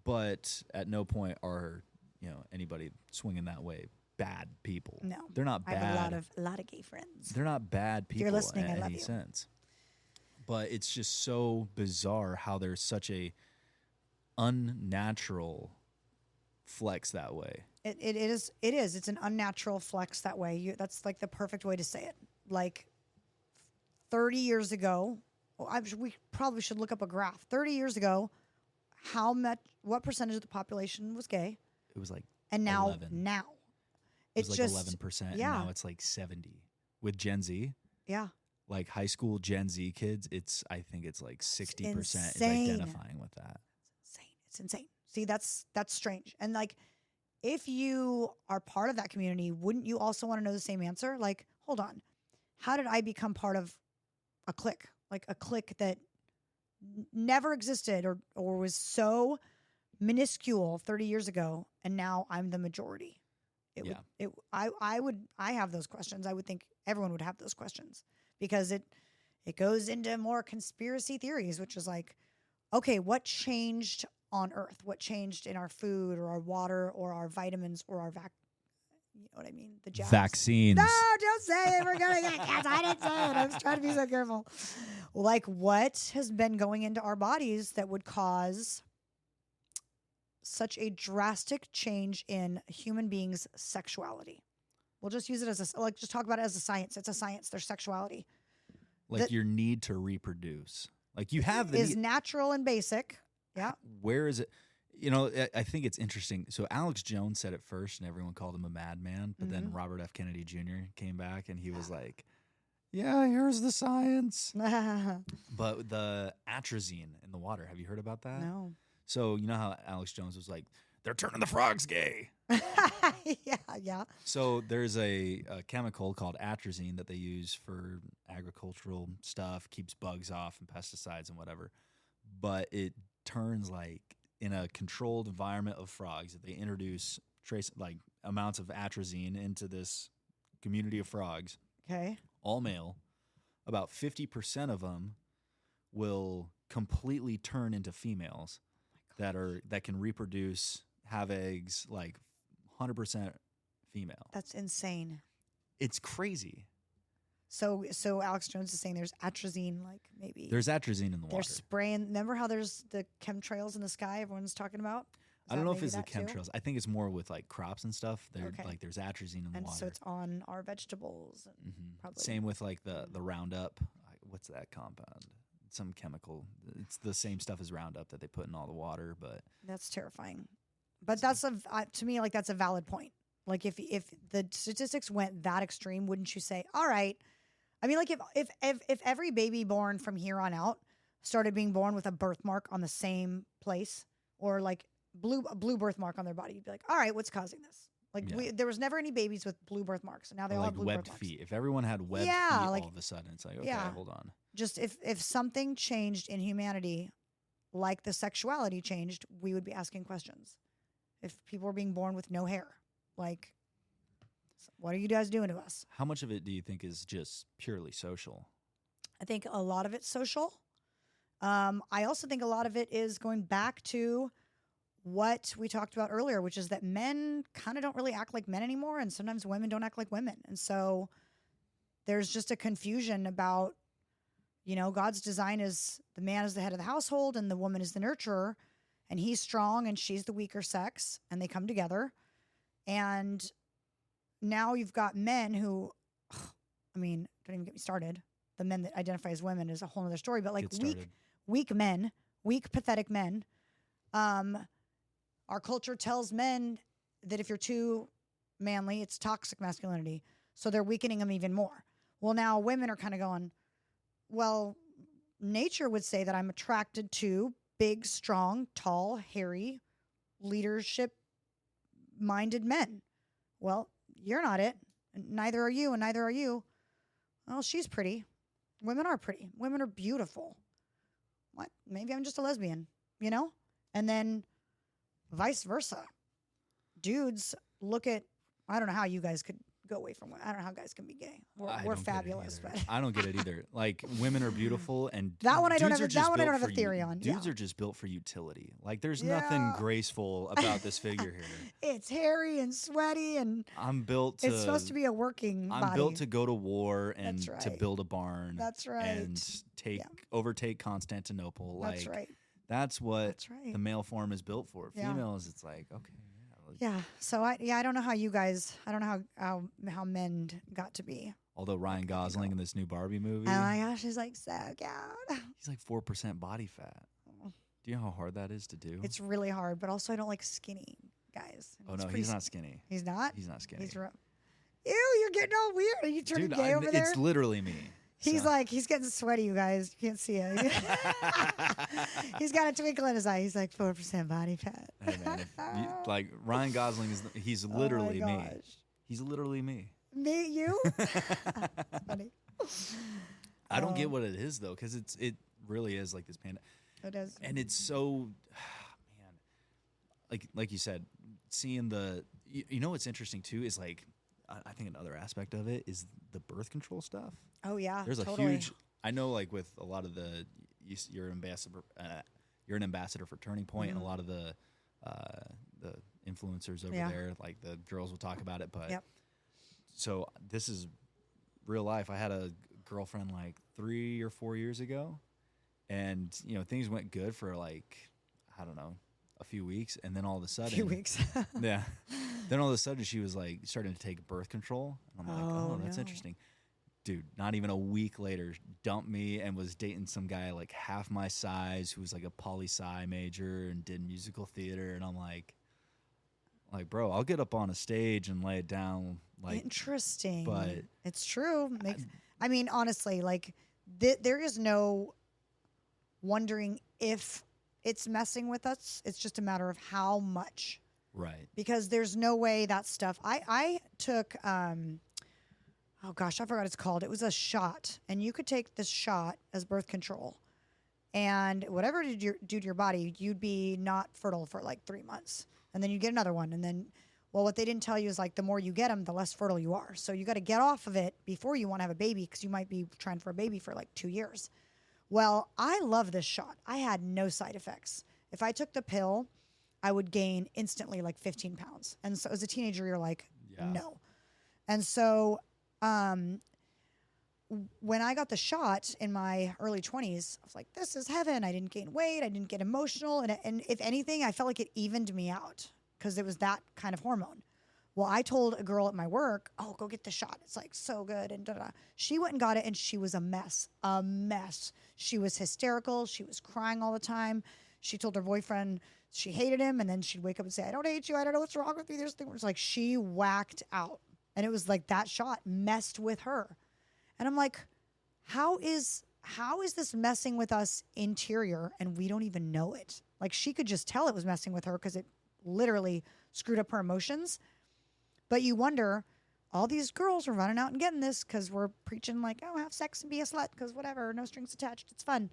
But at no point are, you know, anybody swinging that way bad people. No. They're not bad. I have a lot of gay friends. They're not bad people if you're listening, in I love any you. sense. But it's just so bizarre how there's such a unnatural flex that way. It is. It's an unnatural flex that way. That's like the perfect way to say it. Like 30 years ago, we probably should look up a graph. 30 years ago, what percentage of the population was gay? It was like and now 11. It's like just 11%. Yeah. And now it's like 70 with Gen Z. Yeah. Like high school Gen Z kids, I think it's like 60% is insane. identifying with that. It's insane. See, that's strange. And like, if you are part of that community, wouldn't you also want to know the same answer? Like, hold on, how did I become part of a clique? Like a clique that never existed or was so minuscule 30 years ago, and now I'm the majority. I have those questions. I would think everyone would have those questions because it goes into more conspiracy theories, which is like, okay, what changed on Earth? What changed in our food or our water or our vitamins or our you know what I mean? The jabs. Vaccines. No, don't say it. We're going to get cancer. I didn't say it. I was trying to be so careful. Like, what has been going into our bodies that would cause such a drastic change in human beings' sexuality? We'll just use it as just talk about it as a science. It's a science, their sexuality. Like your need to reproduce. Like you have the is natural and basic. Yeah. Where is it? You know, I think it's interesting. So Alex Jones said it first, and everyone called him a madman. But then Robert F. Kennedy Jr. came back, and he was like, "Yeah, here's the science." But the atrazine in the water, have you heard about that? No. So you know how Alex Jones was like, "They're turning the frogs gay." Yeah. So there's a chemical called atrazine that they use for agricultural stuff, keeps bugs off and pesticides and whatever. But it turns like in a controlled environment of frogs, if they introduce trace like amounts of atrazine into this community of frogs, okay, all male, about 50% of them will completely turn into females that can reproduce, have eggs, like 100% female. That's insane. It's crazy. So Alex Jones is saying there's atrazine, like maybe there's atrazine in the water. They're spraying. Remember how there's the chemtrails in the sky? Everyone's talking about. I don't know if it's the chemtrails. I think it's more with like crops and stuff. Like there's atrazine in the water. And so it's on our vegetables. And probably same with like the Roundup. What's that compound? Some chemical. It's the same stuff as Roundup that they put in all the water. But that's terrifying. But that's to me, like that's a valid point. Like if the statistics went that extreme, wouldn't you say, all right? I mean, like if every baby born from here on out started being born with a birthmark on the same place, or like a blue birthmark on their body, you'd be like, all right, what's causing this? Like there was never any babies with blue birthmarks, and now they all have blue webbed birthmarks. feet. If everyone had webbed feet, all of a sudden it's like, okay, hold on. Just if something changed in humanity, like the sexuality changed, we would be asking questions. If people were being born with no hair, like, what are you guys doing to us? How much of it do you think is just purely social? I think a lot of it's social. I also think a lot of it is going back to what we talked about earlier, which is that men kind of don't really act like men anymore, and sometimes women don't act like women. And so there's just a confusion about, God's design is the man is the head of the household and the woman is the nurturer, and he's strong and she's the weaker sex, and they come together. And now you've got men who, don't even get me started. The men that identify as women is a whole other story, but like weak men, weak, pathetic men. Our culture tells men that if you're too manly, it's toxic masculinity. So they're weakening them even more. Well, now women are kind of going, well, nature would say that I'm attracted to big, strong, tall, hairy, leadership-minded men. Well, you're not it. And neither are you, and neither are you. Well, she's pretty. Women are pretty. Women are beautiful. What? Maybe I'm just a lesbian, And then vice versa. Dudes look at, I don't know how you guys could go away from women. I don't know how guys can be gay. We're fabulous, but I don't get it either. Like, women are beautiful, and that one I don't have a theory on. Dudes are just built for utility. Like, there's nothing graceful about this figure here. It's hairy and sweaty, and I'm built to. It's supposed to be a working body. I'm built to go to war and to build a barn. That's right. And overtake Constantinople. That's right. That's what the male form is built for. Females, it's like, okay. Yeah. So I don't know how you guys. I don't know how men got to be. Although Ryan Gosling in this new Barbie movie. Oh my gosh, he's like so cute. He's like 4% body fat. Do you know how hard that is to do? It's really hard, but also I don't like skinny guys. Oh no, he's not skinny. He's not. He's not skinny. Ew, you're getting all weird. Are you turning gay over there? It's literally me. He's getting sweaty, you guys. You can't see it. He's got a twinkle in his eye. He's like 4% body fat. Hey man, like Ryan Gosling he's literally me. He's literally me. Me, you? That's funny. I don't get what it is though, because it really is like this panda. It is, and it's so, man. Like you said, seeing what's interesting too is like. I think another aspect of it is the birth control stuff. Oh yeah, there's a huge. I know, like with a lot of you're you're an ambassador for Turning Point, and a lot of the influencers over there, like the girls will talk about it. But so this is real life. I had a girlfriend like 3 or 4 years ago, and things went good for like, I don't know, a few weeks, and then all of a sudden, yeah, then all of a sudden she was like starting to take birth control, and I'm like, oh, that's interesting. Dude, not even a week later, dumped me and was dating some guy like half my size who was like a poli-sci major and did musical theater, and I'm like, bro, I'll get up on a stage and lay it down. Like, interesting, but it's true. I mean, honestly, like there is no wondering if it's messing with us. It's just a matter of how much. Right. Because there's no way that stuff. I took, oh gosh, I forgot what it's called. It was a shot, and you could take this shot as birth control, and whatever it do to your body, you'd be not fertile for like 3 months, and then you get another one, and then, well, what they didn't tell you is like the more you get them, the less fertile you are. So you got to get off of it before you want to have a baby, because you might be trying for a baby for like 2 years. Well, I love this shot. I had no side effects. If I took the pill, I would gain instantly like 15 pounds. And so as a teenager, you're like, no. And so when I got the shot in my early 20s, I was like, this is heaven. I didn't gain weight. I didn't get emotional. And if anything, I felt like it evened me out because it was that kind of hormone. Well, I told a girl at my work, oh, go get the shot. It's like so good. And da-da. She went and got it, and she was a mess. She was hysterical. She was crying all the time. She told her boyfriend she hated him, and then she'd wake up and say, I don't hate you. I don't know what's wrong with me. There's things. It's like she whacked out. And it was like that shot messed with her. And I'm like, how is this messing with us interior, and we don't even know it? Like, she could just tell it was messing with her because it literally screwed up her emotions. But you wonder, all these girls are running out and getting this because we're preaching like, oh, have sex and be a slut because whatever, no strings attached, it's fun.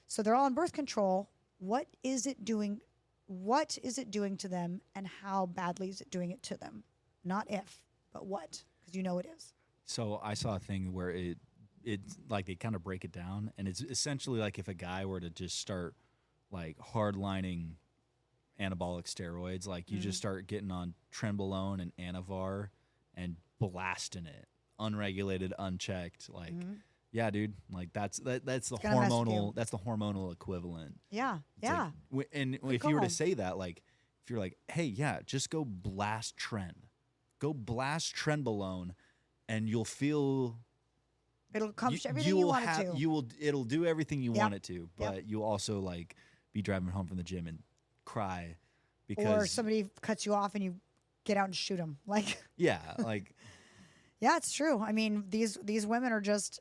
So they're all on birth control. What is it doing? What is it doing to them, and how badly is it doing it to them? Not if, but what, because you know it is. So I saw a thing where it like they kind of break it down, and it's essentially like if a guy were to just start like hardlining anabolic steroids, like you just start getting on Trenbolone and Anavar and blasting it, unregulated, unchecked, like yeah, dude, like that's the hormonal equivalent. Yeah, it's yeah. Like, and if you were to say that, like if you're like, hey, yeah, just go blast Trenbolone, and you'll feel it'll accomplish everything you want it to. It'll do everything you want it to, but you'll also like be driving home from the gym and cry because or somebody cuts you off and you get out and shoot them. Like yeah, like yeah, it's true. I mean, these women are just,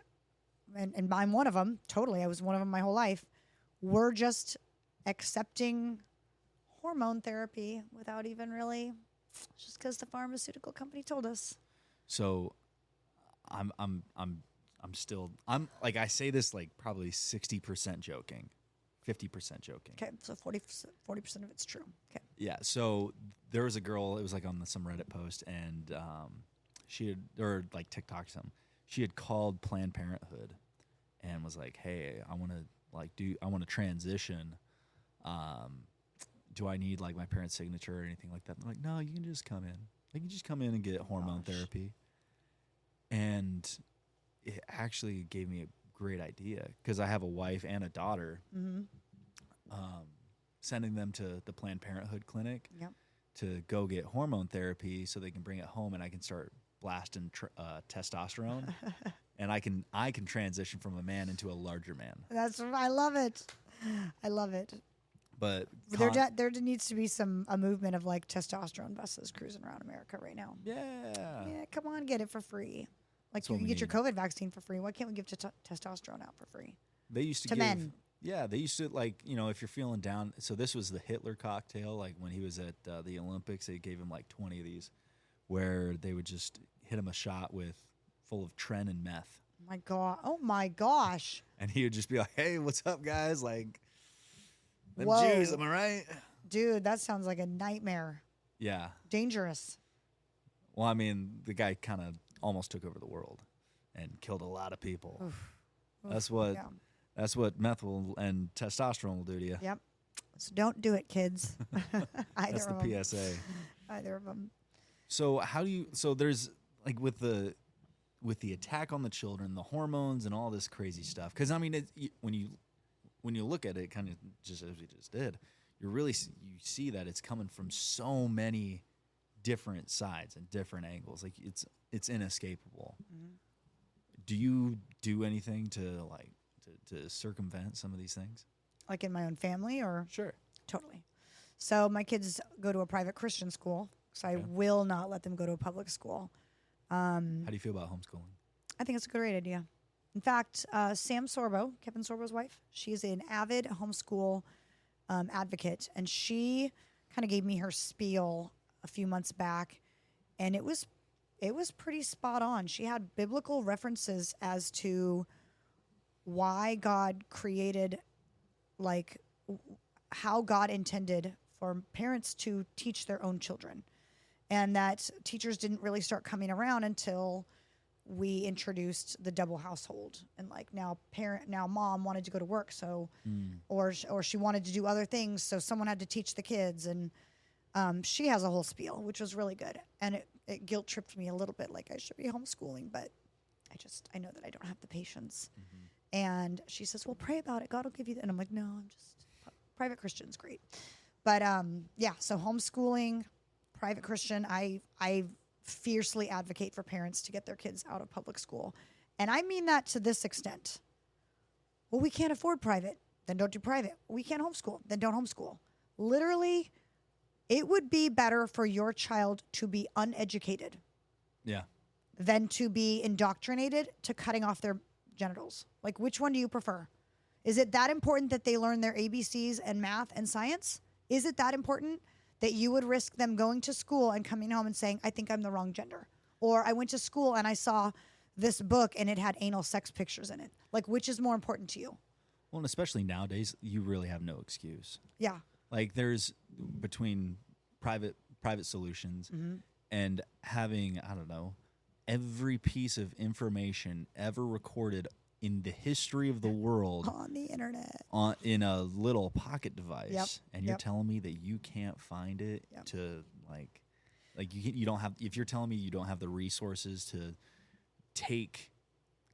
and I'm one of them. Totally, I was one of them my whole life. We're just accepting hormone therapy without even really, just because the pharmaceutical company told us. So, I'm still like, I say this like probably 60% joking, 50% joking. Okay, so 40% of it's true. Okay. Yeah. So there was a girl. It was like on some Reddit post, and she had, or like TikTok something. She had called Planned Parenthood and was like, "Hey, I want to transition. Do I need like my parents' signature or anything like that?" I'm like, "No, you can just come in. Like, you just come in and get hormone therapy." And it actually gave me a great idea because I have a wife and a daughter. Sending them to the Planned Parenthood clinic to go get hormone therapy so they can bring it home, and I can start blasting testosterone, and I can transition from a man into a larger man. I love it. I love it. But there needs to be a movement of like testosterone buses cruising around America right now. Yeah, come on, get it for free. Like, that's you can get your COVID vaccine for free. Why can't we give testosterone out for free? They used to give men. Yeah, they used to, like, if you're feeling down. So this was the Hitler cocktail. Like when he was at the Olympics, they gave him like 20 of these, where they would just hit him a shot full of Tren and meth. My God! Oh my gosh! And he would just be like, "Hey, what's up, guys? Like, them Whoa. Jews, am I right?" Dude, that sounds like a nightmare. Yeah. Dangerous. Well, I mean, the guy kind of almost took over the world and killed a lot of people. Oof. That's what meth and testosterone will do to you. Yep. So don't do it, kids. That's the PSA. Either of them. So how do you? So there's like with the attack on the children, the hormones, and all this crazy stuff. Because I mean, when you look at it, kind of just as we just did, you see that it's coming from so many different sides and different angles. Like it's inescapable. Mm-hmm. Do you do anything to to circumvent some of these things? Like in my own family, or sure, totally. So my kids go to a private Christian school, so I will not let them go to a public school. How do you feel about homeschooling? I think it's a great idea. In fact, Sam Sorbo, Kevin Sorbo's wife, she's an avid homeschool advocate, and she kind of gave me her spiel a few months back, and it was pretty spot on. She had biblical references as to why God created, like how God intended for parents to teach their own children, and that teachers didn't really start coming around until we introduced the double household, and like now mom wanted to go to work, so or she wanted to do other things, so someone had to teach the kids, and she has a whole spiel, which was really good, and it guilt tripped me a little bit, like I should be homeschooling, but I know that I don't have the patience. Mm-hmm. And she says, well, pray about it, God will give you that. And I'm like, no, I'm just private Christian's great. But so homeschooling, private Christian, I fiercely advocate for parents to get their kids out of public school. And I mean that to this extent. Well, we can't afford private, then don't do private. We can't homeschool, then don't homeschool. Literally, it would be better for your child to be uneducated than to be indoctrinated to cutting off their genitals. Like, which one do you prefer? Is it that important that they learn their ABCs and math and science? Is it that important that you would risk them going to school and coming home and saying, I think I'm the wrong gender? Or I went to school and I saw this book and it had anal sex pictures in it. Like, which is more important to you? Well, and especially nowadays, you really have no excuse. Yeah. Like, there's between private solutions and having, I don't know, every piece of information ever recorded in the history of the world on the internet, in a little pocket device, and you're telling me that you can't find it to like you don't have. If you're telling me you don't have the resources to take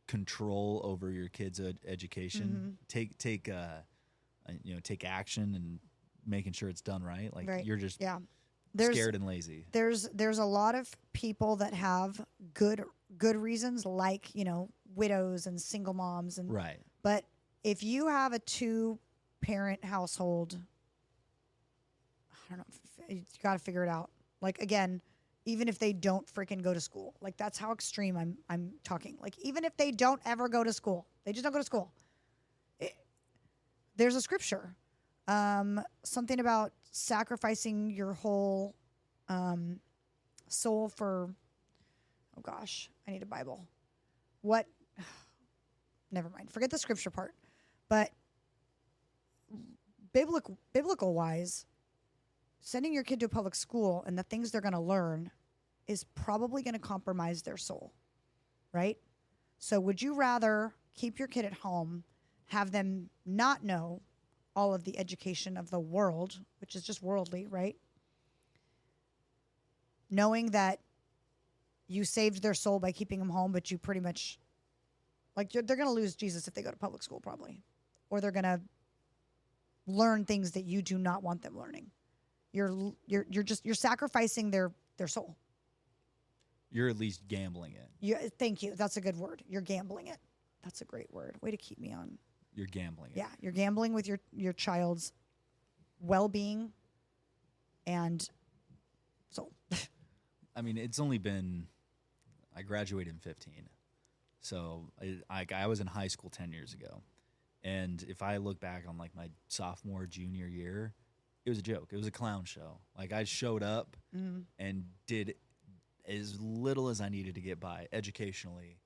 control over your kids' education, take action and making sure it's done right, like you're just scared and lazy. There's a lot of people that have good reasons, like, widows and single moms, and but if you have a 2-parent household, I don't know, you got to figure it out. Like, again, even if they don't freaking go to school, like, that's how extreme I'm talking. Like, even if they don't ever go to school, they just don't go to school. There's a scripture, something about sacrificing your whole soul for, oh gosh, I need a Bible. What? Never mind. Forget the scripture part. But biblical wise, sending your kid to a public school and the things they're going to learn is probably going to compromise their soul, right? So would you rather keep your kid at home, have them not know all of the education of the world, which is just worldly, right? Knowing that you saved their soul by keeping them home, but you pretty much, like, they're going to lose Jesus if they go to public school, probably. Or they're going to learn things that you do not want them learning. You're sacrificing their soul. You're at least gambling it. Thank you. That's a good word. You're gambling it. That's a great word. Way to keep me on. You're gambling it. Yeah, you're gambling with your child's well-being and soul. I mean, it's only been, I graduated in 15. So I was in high school 10 years ago. And if I look back on like my sophomore, junior year, it was a joke. It was a clown show. Like, I showed up and did as little as I needed to get by educationally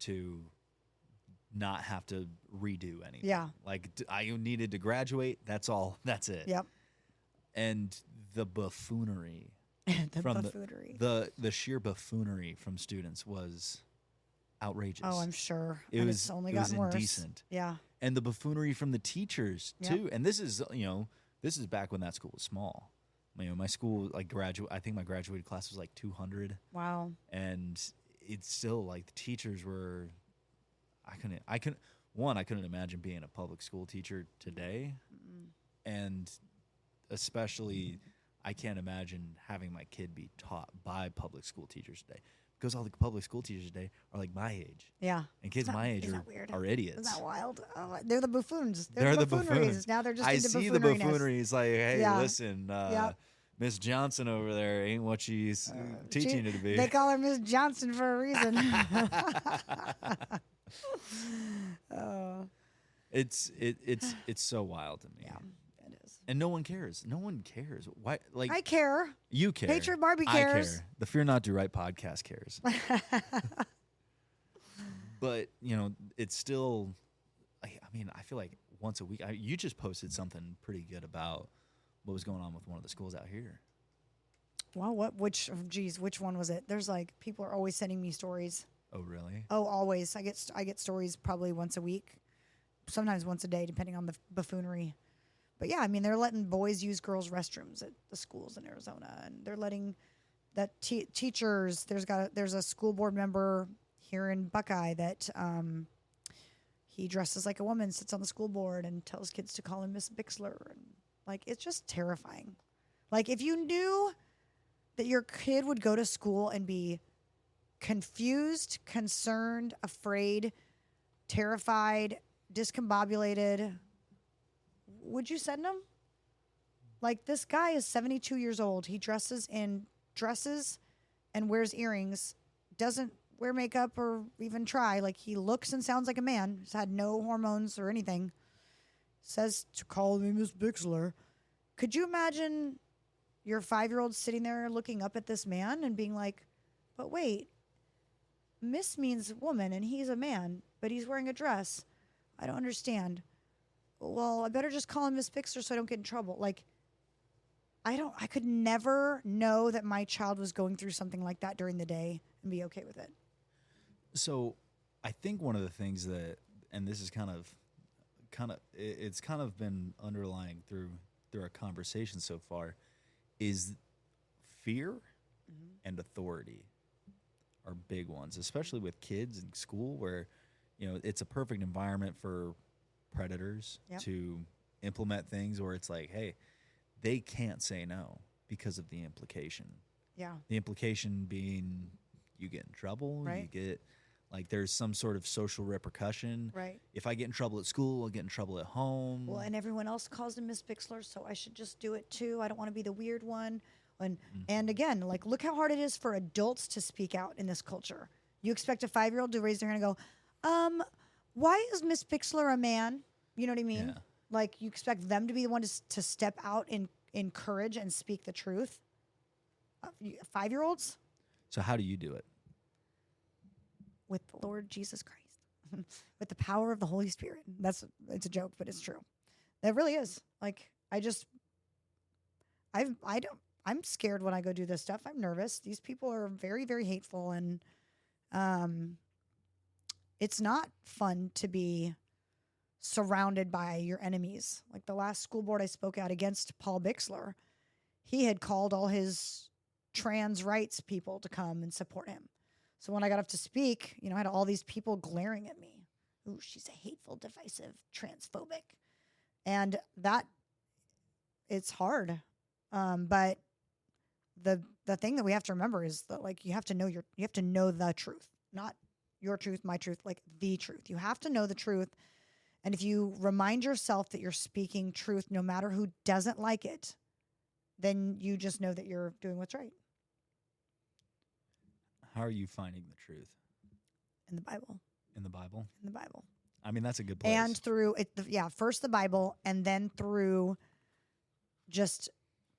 to not have to redo anything. Yeah. Like, I needed to graduate. That's all. That's it. Yep. And the buffoonery. The sheer buffoonery from students was outrageous. Oh, I'm sure. It's only gotten worse. Indecent. Yeah. And the buffoonery from the teachers too. And this is, This is back when that school was small. My school, like, I think my graduated class was like 200. Wow. And it's still, like, the teachers were, I couldn't imagine being a public school teacher today. Mm-mm. And especially, I can't imagine having my kid be taught by public school teachers today. Because all the public school teachers today are like my age. Yeah. And kids my age are idiots. Isn't that wild? Oh, they're the buffoons. They're the buffooneries. buffoons. Now they're just I into see the buffoonery. buffooneries like, hey, Yeah. listen, Miss Johnson over there ain't what she's teaching you to be. They call her Miss Johnson for a reason. It's so wild to me. Yeah, it is. And no one cares. No one cares. Why? Like, I care. You care. Patriot Barbie cares. I care. The Fear Not Do Right podcast cares. But, it's still, I feel like once a week. You just posted something pretty good about what was going on with one of the schools out here. Well, which one was it? There's like, people are always sending me stories. Oh, really? Oh, always. I get stories probably once a week, sometimes once a day, depending on the buffoonery. But yeah, they're letting boys use girls' restrooms at the schools in Arizona, and they're letting that teachers. There's a school board member here in Buckeye that he dresses like a woman, sits on the school board, and tells kids to call him Miss Bixler, and like, it's just terrifying. Like, if you knew that your kid would go to school and be confused, concerned, afraid, terrified, discombobulated, would you send him? Like, this guy is 72 years old. He dresses in dresses and wears earrings, doesn't wear makeup or even try. Like, he looks and sounds like a man. He's had no hormones or anything. Says to call me Miss Bixler. Could you imagine your 5-year-old sitting there looking up at this man and being like, but wait, Miss means woman and he's a man, but he's wearing a dress. I don't understand. Well, I better just call him Miss Bixler so I don't get in trouble. Like, I could never know that my child was going through something like that during the day and be okay with it. So I think one of the things that, and this is it's kind of been underlying through our conversation so far, is fear and authority are big ones, especially with kids in school, where it's a perfect environment for predators to implement things where it's like, hey, they can't say no because of the implication. Yeah. The implication being you get in trouble, right. You get, like, there's some sort of social repercussion. Right. If I get in trouble at school, I'll get in trouble at home. Well, and everyone else calls him Miss Bixler, so I should just do it too. I don't want to be the weird one. And again, like, look how hard it is for adults to speak out in this culture. You expect a 5-year-old to raise their hand and go, why is Miss Bixler a man? You know what I mean? Yeah. Like, you expect them to be the one to step out in courage and speak the truth. 5-year-olds? So how do you do it? With the Lord Jesus Christ. With the power of the Holy Spirit. It's a joke, but it's true. That really is. Like, I'm scared when I go do this stuff. I'm nervous. These people are very, very hateful, and it's not fun to be surrounded by your enemies. Like, the last school board I spoke out against, Paul Bixler, he had called all his trans rights people to come and support him. So when I got up to speak, I had all these people glaring at me. Ooh, she's a hateful, divisive, transphobic. And that, it's hard. But the thing that we have to remember is that, like, you have to know the truth, not your truth, my truth, like the truth. You have to know the truth. And if you remind yourself that you're speaking truth, no matter who doesn't like it, then you just know that you're doing what's right. How are you finding the truth? In the Bible. In the Bible? In the Bible. That's a good place. And through it, first the Bible, and then through just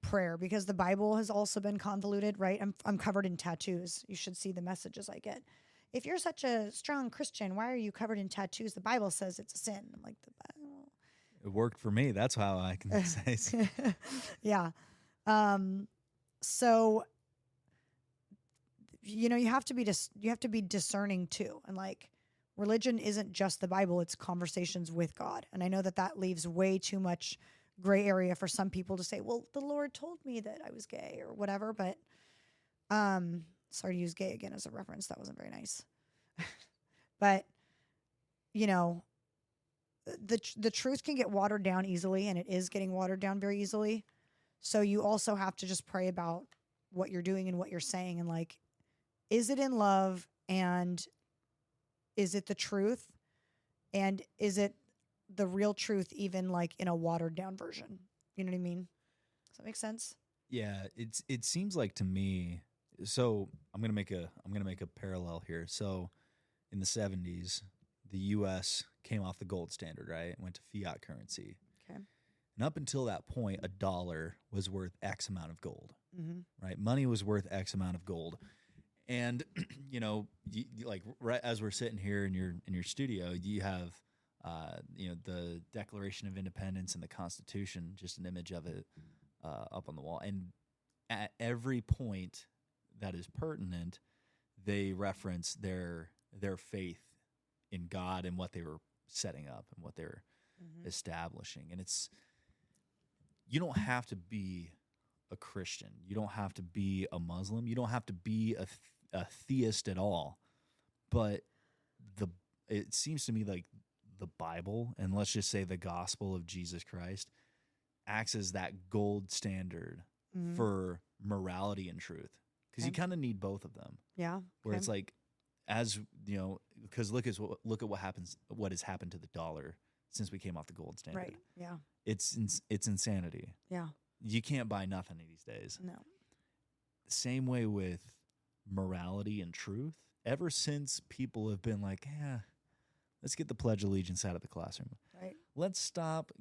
prayer, because the Bible has also been convoluted, right? I'm covered in tattoos. You should see the messages I get. If you're such a strong Christian, why are you covered in tattoos? The Bible says it's a sin. I'm like, the Bible. It worked for me. That's how I can say. Yeah. So, you have to be discerning too. And, like, religion isn't just the Bible, it's conversations with God. And I know that leaves way too much gray area for some people to say, well, the Lord told me that I was gay or whatever. But sorry to use gay again as a reference. That wasn't very nice. But, you know, the truth can get watered down easily, and it is getting watered down very easily. So you also have to just pray about what you're doing and what you're saying. And like, is it in love? And is it the truth? And is it the real truth, even like in a watered down version? You know what I mean? Does that make sense? Yeah, it seems like to me. So I'm gonna make a parallel here. So in the 70s, the U.S. came off the gold standard, right? It went to fiat currency. Okay. And up until that point, a dollar was worth X amount of gold, Mm-hmm. right? Money was worth X amount of gold. And, you know, like right as we're sitting here in your studio, you have, you know, the Declaration of Independence and the Constitution, just an image of it up on the wall. And at every point that is pertinent, they reference their faith in God and what they were setting up and what they're establishing. And you don't have to be a Christian. You don't have to be a Muslim. You don't have to be a theist at all. But it seems to me like the Bible, and let's just say the gospel of Jesus Christ, acts as that gold standard for morality and truth. Because you kind of need both of them. Yeah. Where it's like, as you know, because look at what has happened to the dollar since we came off the gold standard. Right. Yeah. It's insanity. Yeah. You can't buy nothing these days. No. Same way with morality and truth. Ever since people have been like, let's get the Pledge of Allegiance out of the classroom. Right. Let's stop.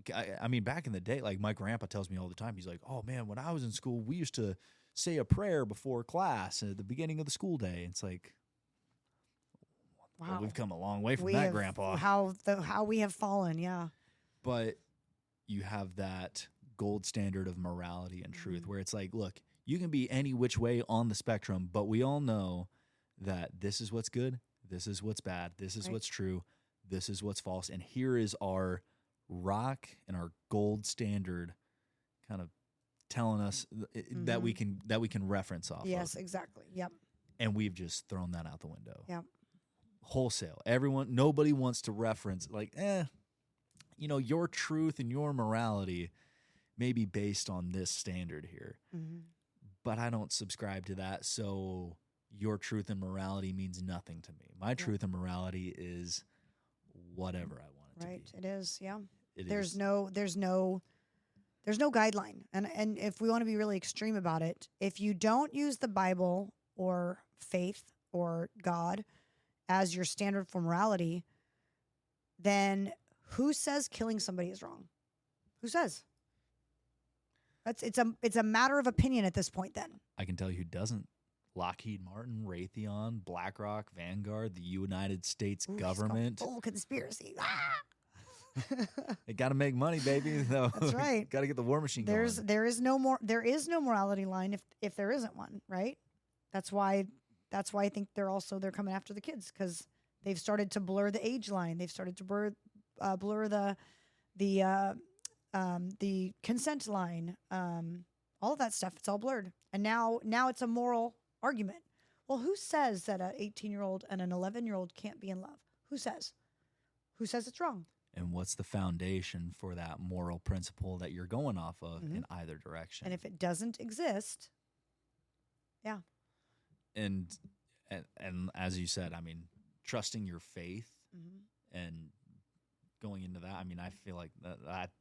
I mean, back in the day, like my grandpa tells me all the time, he's like, oh man, when I was in school, we used to say a prayer before class at the beginning of the school day. It's like, wow, well, we've come a long way from that, Grandpa. How we have fallen, yeah. But you have that gold standard of morality and truth where it's like, look, you can be any which way on the spectrum, but we all know that this is what's good, this is what's bad, this is what's true, this is what's false, and here is our rock and our gold standard kind of telling us that we can reference off of. Yes, exactly. Yep. And we've just thrown that out the window. Yep. Wholesale. Nobody wants to reference like, you know, your truth and your morality may be based on this standard here. But I don't subscribe to that, so your truth and morality means nothing to me. My truth and morality is whatever I want it to be. Right. It is, yeah. There's no guideline. And if we want to be really extreme about it, if you don't use the Bible or faith or God as your standard for morality, then who says killing somebody is wrong? Who says? It's a matter of opinion at this point then. I can tell you who doesn't. Lockheed Martin, Raytheon, BlackRock, Vanguard, the United States government. Full conspiracy. They got to make money, baby. Though. That's right. Got to get the war machine going. There is no morality line if there isn't one, right? That's why I think they're coming after the kids, because they've started to blur the age line. They've started to blur the consent line. All of that stuff. It's all blurred, and now it's a moral argument. Well, who says that an 18-year-old and an 11-year-old can't be in love? Who says? Who says it's wrong? And what's the foundation for that moral principle that you're going off of in either direction? And if it doesn't exist, yeah. And as you said, I mean, trusting your faith and going into that, I mean, I feel like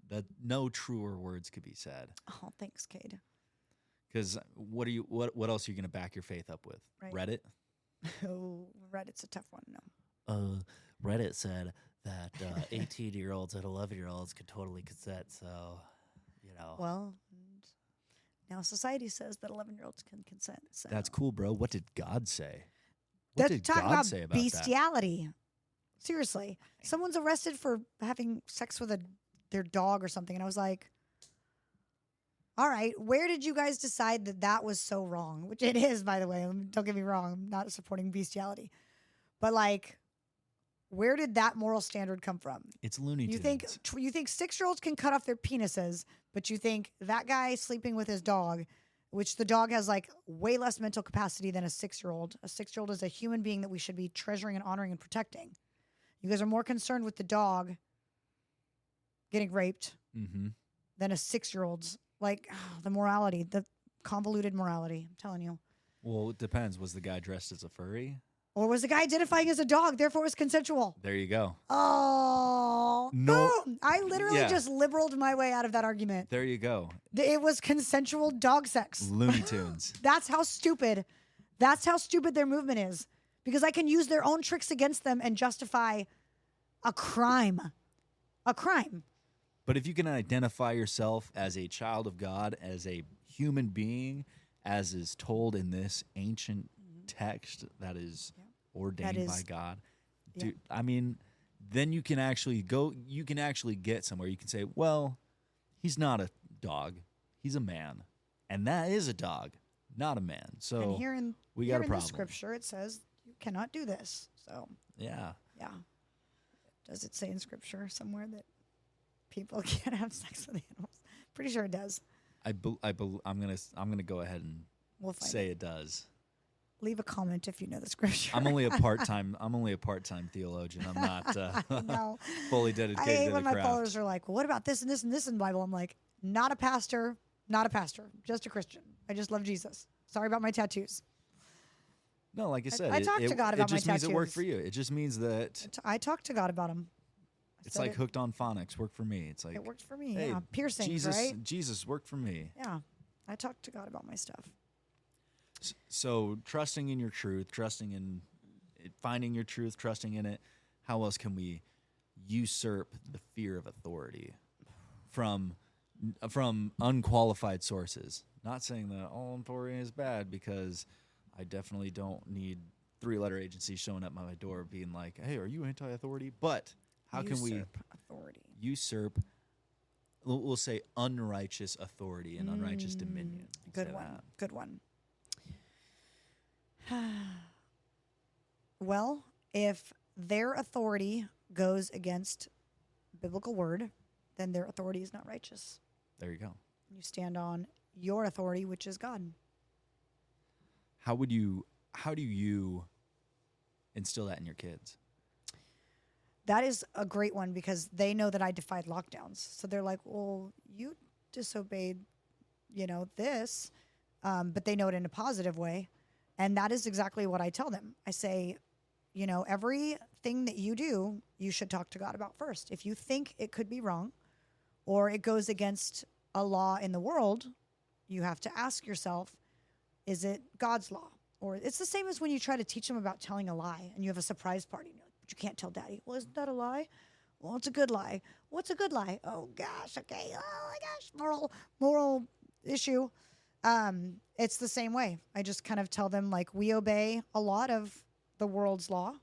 that no truer words could be said. Oh, thanks, Cade. Because what else are you going to back your faith up with? Right. Reddit? Oh, Reddit's a tough one. No. Reddit said that 18-year-olds and 11-year-olds could totally consent. So, you know. Well, now society says that 11-year-olds can consent. So. That's cool, bro. What did God say? What That's did talking God about say about bestiality. Seriously. Someone's arrested for having sex with their dog or something. And I was like, all right, where did you guys decide that was so wrong? Which it is, by the way. Don't get me wrong. I'm not supporting bestiality. But, like, Where did that moral standard come from? It's Looney Tunes. You think 6-year-olds can cut off their penises, but you think that guy sleeping with his dog, which the dog has like way less mental capacity than a 6-year-old. A 6-year-old is a human being that we should be treasuring and honoring and protecting. You guys are more concerned with the dog getting raped than a 6-year-old's. Like the morality, the convoluted morality. I'm telling you. Well, it depends. Was the guy dressed as a furry? Or was the guy identifying as a dog, therefore it was consensual? There you go. Oh, No. boom. I literally just liberaled my way out of that argument. There you go. It was consensual dog sex. Looney Tunes. That's how stupid their movement is. Because I can use their own tricks against them and justify a crime. A crime. But if you can identify yourself as a child of God, as a human being, as is told in this ancient text that is ordained by God, dude, I mean, then you can actually get somewhere. You can say, well, he's not a dog, he's a man, and that is a dog, not a man. So and here in we got a problem. The scripture, it says you cannot do this. So yeah. Does it say in scripture somewhere that people can't have sex with animals? Pretty sure it does. I'm gonna go ahead and say it does. Leave a comment if you know the scripture. I'm only a part-time theologian. I'm not fully dedicated I hate to when the my craft. followers are like, well, what about this and this and this in the Bible? I'm like, not a pastor, just a Christian. I just love Jesus. Sorry about my tattoos. No, like I said, I talked to God about my tattoos. It just means it worked tattoos. for you. It just means that I talked to God about them. it's like hooked on phonics. Worked for me. It's like it worked for me. Hey, Yeah, piercings, right? Jesus worked for me. Yeah, I talked to God about my stuff. So trusting in your truth, trusting in finding your truth, trusting in it. How else can we usurp the fear of authority from unqualified sources? Not saying that all authority is bad, because I definitely don't need 3-letter agencies showing up at my door being like, "Hey, are you anti-authority?" But how can we usurp? We'll say unrighteous authority and unrighteous dominion. Good one. Good one. Well, if their authority goes against biblical word, then their authority is not righteous. There you go. You stand on your authority, which is God. How do you instill that in your kids? That is a great one, because they know that I defied lockdowns. So they're like, well, you disobeyed, this, but they know it in a positive way. And that is exactly what I tell them. I say, everything that you do, you should talk to God about first. If you think it could be wrong or it goes against a law in the world, you have to ask yourself, is it God's law? Or it's the same as when you try to teach them about telling a lie and you have a surprise party. And you're like, but you can't tell Daddy. Well, isn't that a lie? Well, it's a good lie. What's a good lie? Oh, gosh. Okay. Oh, my gosh. Moral issue. It's the same way. I just kind of tell them, like, we obey a lot of the world's law,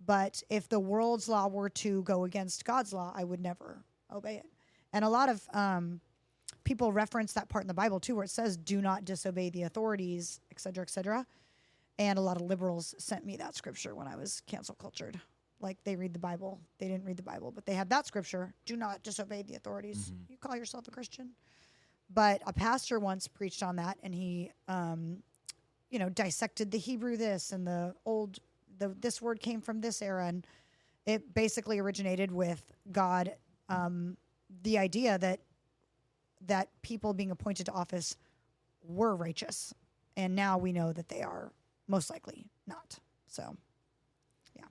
but if the world's law were to go against God's law, I would never obey it. And a lot of people reference that part in the Bible too, where it says, do not disobey the authorities, et cetera, et cetera. And a lot of liberals sent me that scripture when I was cancel cultured. Like, they read the Bible. They didn't read the Bible, but they had that scripture. Do not disobey the authorities. Mm-hmm. You call yourself a Christian? But a pastor once preached on that, and he, dissected the Hebrew this and this word came from this era, and it basically originated with God, the idea that people being appointed to office were righteous, and now we know that they are most likely not. So, yeah.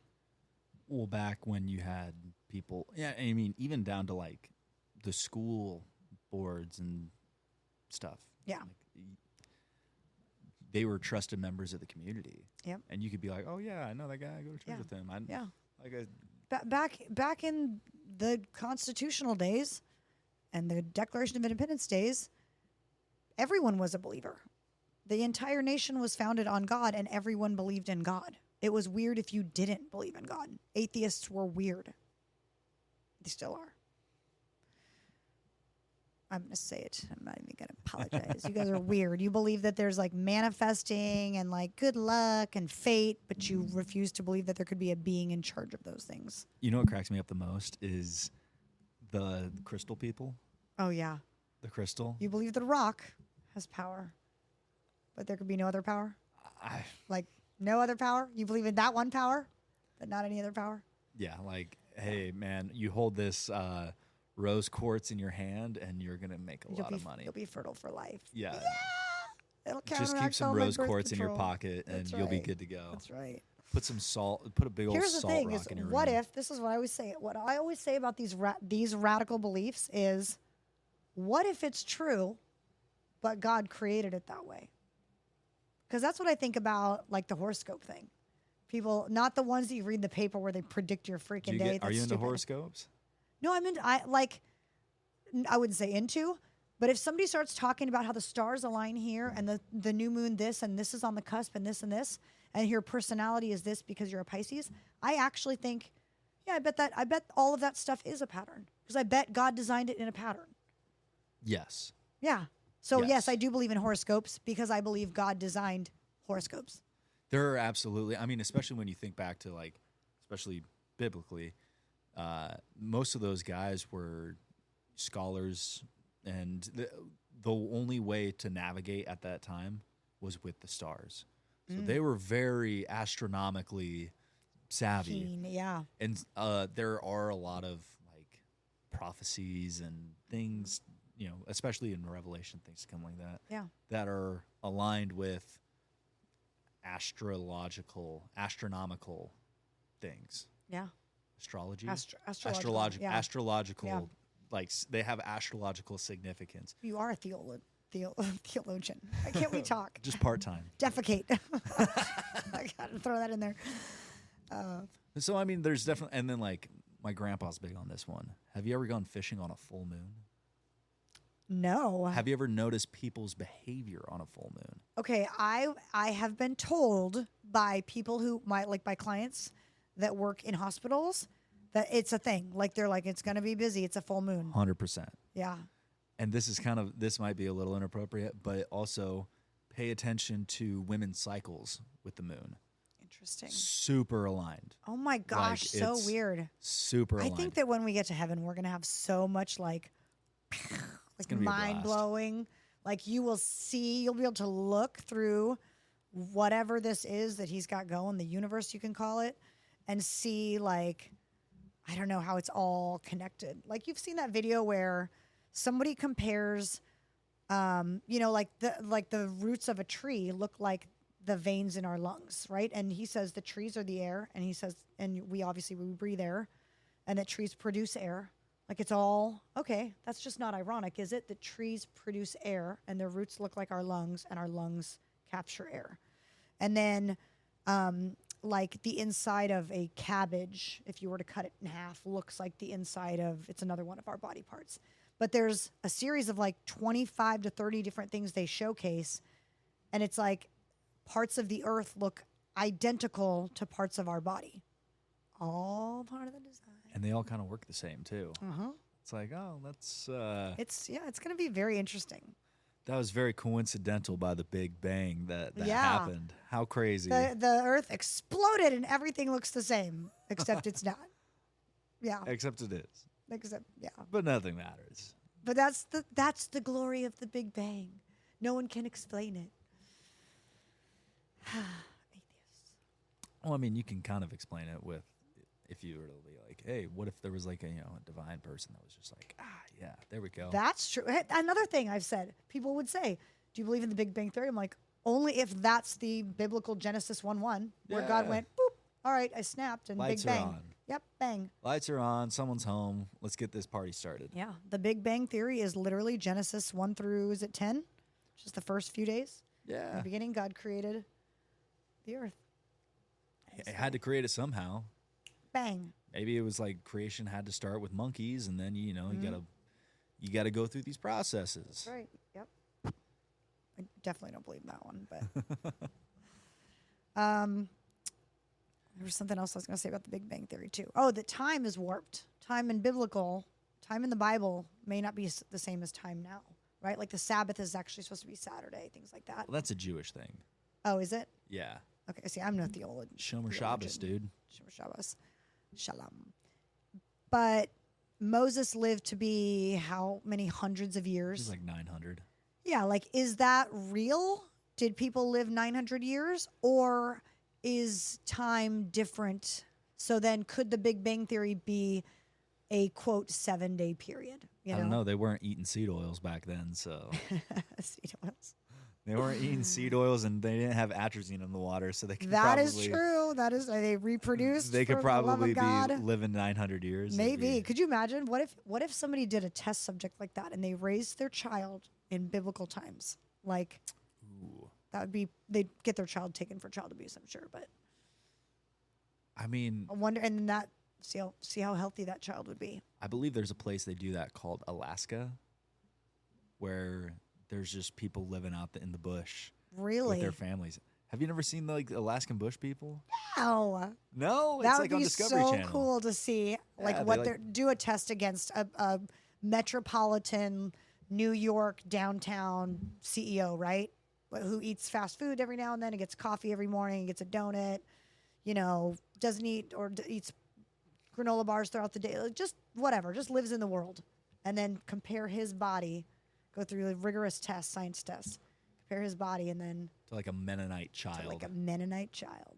Well, back when you had people, I mean, even down to like the school boards and stuff. Yeah. Like, they were trusted members of the community. Yep. And you could be like, oh yeah, I know that guy. I go to church with him. Back in the constitutional days and the Declaration of Independence days, everyone was a believer. The entire nation was founded on God, and everyone believed in God. It was weird if you didn't believe in God. Atheists were weird. They still are. I'm going to say it. I'm not even going to apologize. You guys are weird. You believe that there's like manifesting and like good luck and fate, but you refuse to believe that there could be a being in charge of those things. You know what cracks me up the most is the crystal people. Oh, yeah. The crystal. You believe that a rock has power, but there could be no other power? Like no other power? You believe in that one power, but not any other power? Yeah, like, hey, man, you hold this rose quartz in your hand, and you're going to make a lot of money. You'll be fertile for life. Yeah. It'll Just keep some rose quartz in your pocket, and you'll be good to go. That's right. Put some salt. Put a big old salt rock in your room. What if, this is what I always say, what I always say about these radical beliefs is, what if it's true, but God created it that way? Because that's what I think about, like the horoscope thing. People, not the ones that you read in the paper where they predict your freaking day. Are you into horoscopes? No, I wouldn't say into, but if somebody starts talking about how the stars align here and the new moon this and this is on the cusp and this, and your personality is this because you're a Pisces, I actually think, yeah, I bet all of that stuff is a pattern because I bet God designed it in a pattern. Yes. Yeah. So yes, I do believe in horoscopes because I believe God designed horoscopes. There are absolutely, I mean, especially when you think back to like, especially biblically, most of those guys were scholars, and the only way to navigate at that time was with the stars. So they were very astronomically savvy. Keen, yeah. And there are a lot of like prophecies and things, you know, especially in Revelation, things come like that. Yeah. That are aligned with astronomical things. Yeah. Astrology? Astrological. Yeah. Astrological. Yeah. Like they have astrological significance. You are a theologian. Why can't we talk? Just part-time. Defecate. I got to throw that in there. So, I mean, there's definitely, and then like my grandpa's big on this one. Have you ever gone fishing on a full moon? No. Have you ever noticed people's behavior on a full moon? Okay, I have been told by people who by clients that work in hospitals that it's a thing. Like they're like, it's going to be busy. It's a full moon. 100%. Yeah. And this might be a little inappropriate, but also pay attention to women's cycles with the moon. Interesting. Super aligned. Oh my gosh, so weird. Super aligned. I think that when we get to heaven, we're going to have so much like mind blowing. Like you'll be able to look through whatever this is that he's got going, the universe you can call it, and see like, I don't know how it's all connected. Like you've seen that video where somebody compares, like the roots of a tree look like the veins in our lungs, right? And he says the trees are the air, and he says, and we breathe air, and that trees produce air. Like it's all, okay, that's just not ironic, is it? That trees produce air, and their roots look like our lungs, and our lungs capture air. And then, like the inside of a cabbage, if you were to cut it in half, looks like the inside of, it's another one of our body parts. But there's a series of like 25 to 30 different things they showcase, and it's like parts of the earth look identical to parts of our body. All part of the design. And they all kind of work the same too. Uh-huh. It's like, oh, that's... It's going to be very interesting. That was very coincidental by the Big Bang that happened. How crazy. The earth exploded and everything looks the same, except it's not. Yeah. Except it is. Except, yeah. But nothing matters. But that's the glory of the Big Bang. No one can explain it. Atheists. Well, I mean, you can kind of explain it with, if you were to be like, hey, what if there was like a divine person that was just like, yeah, there we go. That's true. Another thing I've said, people would say, do you believe in the Big Bang Theory? I'm like, only if that's the biblical Genesis 1:1, where God went, boop, all right, I snapped, and Lights Big Bang. are on. Yep, bang. Lights are on, someone's home, let's get this party started. Yeah, the Big Bang Theory is literally Genesis 1 through, is it 10? Just the first few days. Yeah. In the beginning, God created the earth. It had to create it somehow. Bang. Maybe it was like creation had to start with monkeys, and then you gotta go through these processes. That's right. Yep. I definitely don't believe that one, but there was something else I was going to say about the Big Bang Theory too. Oh, that time is warped. Time in biblical Time in the Bible may not be the same as time now, right? Like the Sabbath is actually supposed to be Saturday, things like that. Well, that's a Jewish thing. Oh, is it? Yeah. Okay, see, I'm no theologian. Shomer Shabbos, dude. Shomer Shabbos. Shalom. But Moses lived to be how many hundreds of years? He's like 900. Yeah, like, is that real? Did people live 900 years? Or is time different? So then could the Big Bang Theory be a, quote, 7-day period? I don't know. They weren't eating seed oils back then, so. Seed oils. They weren't eating seed oils, and they didn't have atrazine in the water, so they could That probably. is true. That is, they reproduced. They could for the love probably of God. be living 900 years. Maybe. Could you imagine? What if somebody did a test subject like that and they raised their child in biblical times? Like, Ooh. that would be, they'd get their child taken for child abuse, I'm sure. But I mean, I wonder, and then that, see how healthy that child would be. I believe there's a place they do that called Alaska, where there's just people living out in the bush Really? with their families. Have you never seen the Alaskan bush people? Wow. No, That it's would like on be Discovery so Channel. cool to see, like Yeah, what they, they're do a test against a metropolitan New York downtown CEO, right? Who eats fast food every now and then, and gets coffee every morning, and gets a donut, doesn't eat or eats granola bars throughout the day, like just whatever, just lives in the world, and then compare his body, go through a rigorous test, science test, compare his body, and then To like a Mennonite child. to like a Mennonite child.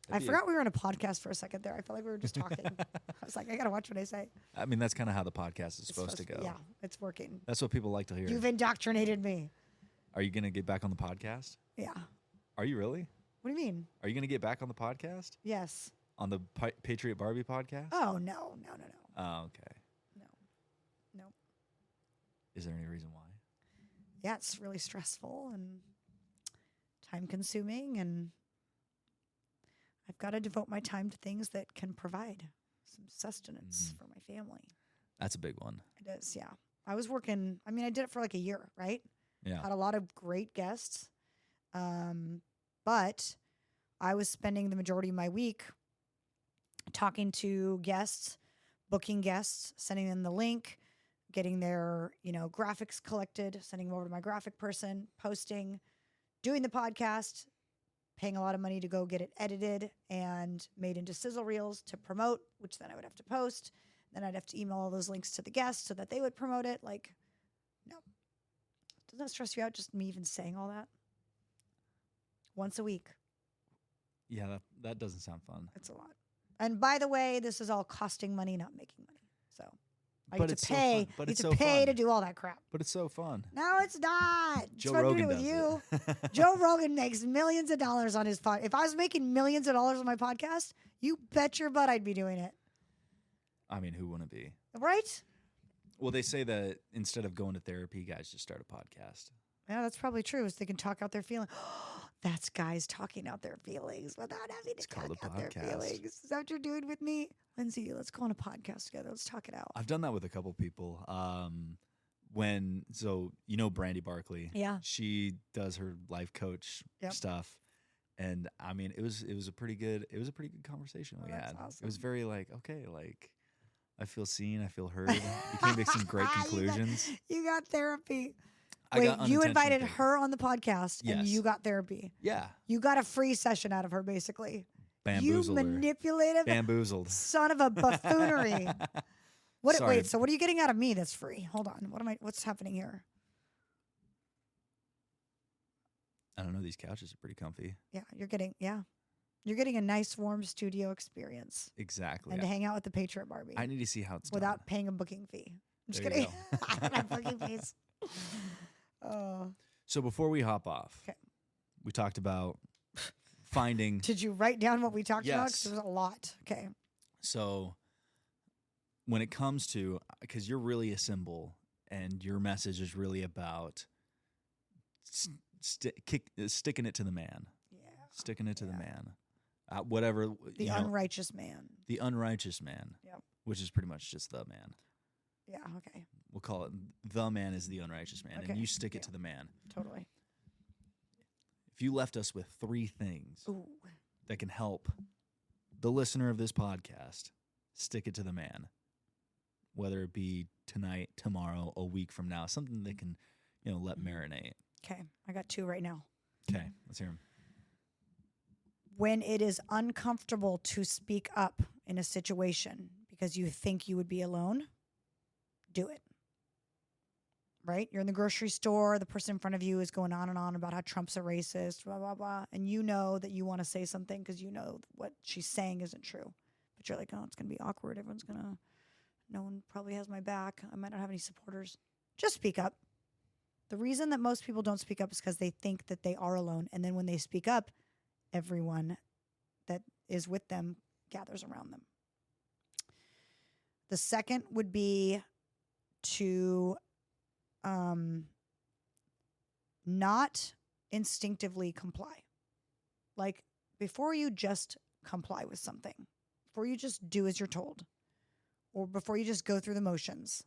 I That'd be forgot we were on a podcast for a second there. I felt like we were just talking. I was like, I gotta watch what I say. I mean, that's kind of how the podcast is supposed to go. Yeah, it's working. That's what people like to hear. You've indoctrinated me. Are you going to get back on the podcast? Yeah. Are you really? What do you mean? Are you going to get back on the podcast? Yes. On the Patriot Barbie podcast? Oh no. Oh, okay. No. Is there any reason why? Yeah, it's really stressful and time consuming, and I've got to devote my time to things that can provide some sustenance for my family. That's a big one. It is, yeah. I was working, I did it for like a year, right? Yeah. Had a lot of great guests. But I was spending the majority of my week talking to guests, booking guests, sending them the link, getting their, graphics collected, sending them over to my graphic person, posting, doing the podcast, paying a lot of money to go get it edited and made into sizzle reels to promote, which then I would have to post. Then I'd have to email all those links to the guests so that they would promote it. Like, no. Doesn't that stress you out, just me even saying all that? Once a week. Yeah, that doesn't sound fun. It's a lot. And by the way, this is all costing money, not making money. So I But get it's to so pay. fun. But I it's get so to pay fun. to do all that crap. But it's so fun. No, it's not. Joe it's fun Rogan doing it with does you. it. Joe Rogan makes millions of dollars on his podcast. If I was making millions of dollars on my podcast, you bet your butt I'd be doing it. I mean, who wouldn't be? Right? Well, they say that instead of going to therapy, guys just start a podcast. Yeah, that's probably true. So they can talk out their feelings. That's guys talking out their feelings without having to talk called a out their podcast. feelings. Is that what you're doing with me? Lindsay, let's go on a podcast together. Let's talk it out. I've done that with a couple people. Brandy Barkley. Yeah. She does her life coach Yep. stuff. And I mean, it was a pretty good conversation we that's had. awesome. It was very I feel seen, I feel heard. You can make some great conclusions. You got therapy. I Wait, got you unintentional invited therapy. her on the podcast and Yes. you got therapy. Yeah. You got a free session out of her, basically. Bamboozled You her. manipulative Bamboozled. son of a buffoonery. Sorry. Wait, so what are you getting out of me that's free? Hold on. What's happening here? I don't know. These couches are pretty comfy. Yeah, you're getting a nice warm studio experience Exactly. and to hang out with the Patriot Barbie I need to see how it's without done. paying a booking fee. I'm just There kidding. you I don't have booking fees. Oh. So before we hop off, 'Kay. we talked about finding. Did you write down what we talked about? Yes. Because there was a lot. Okay. So when it comes to, because you're really a symbol and your message is really about sticking it to the man, Yeah. sticking it to the Yeah. man, whatever. The unrighteous man. The unrighteous man, Yep. which is pretty much just the man. Yeah. Okay. We'll call it the man is the unrighteous man, Okay. and you stick it Yeah. to the man. Totally. If you left us with 3 things Ooh. that can help the listener of this podcast stick it to the man, whether it be tonight, tomorrow, a week from now, something they can, let marinate. Okay, I got 2 right now. Okay, let's hear them. When it is uncomfortable to speak up in a situation because you think you would be alone, do it. Right? You're in the grocery store. The person in front of you is going on and on about how Trump's a racist, blah, blah, blah. And you know that you want to say something because you know what she's saying isn't true. But you're like, oh, it's going to be awkward. No one probably has my back. I might not have any supporters. Just speak up. The reason that most people don't speak up is because they think that they are alone. And then when they speak up, everyone that is with them gathers around them. The second would be to not instinctively comply. Like, before you just comply with something, before you just do as you're told, or before you just go through the motions,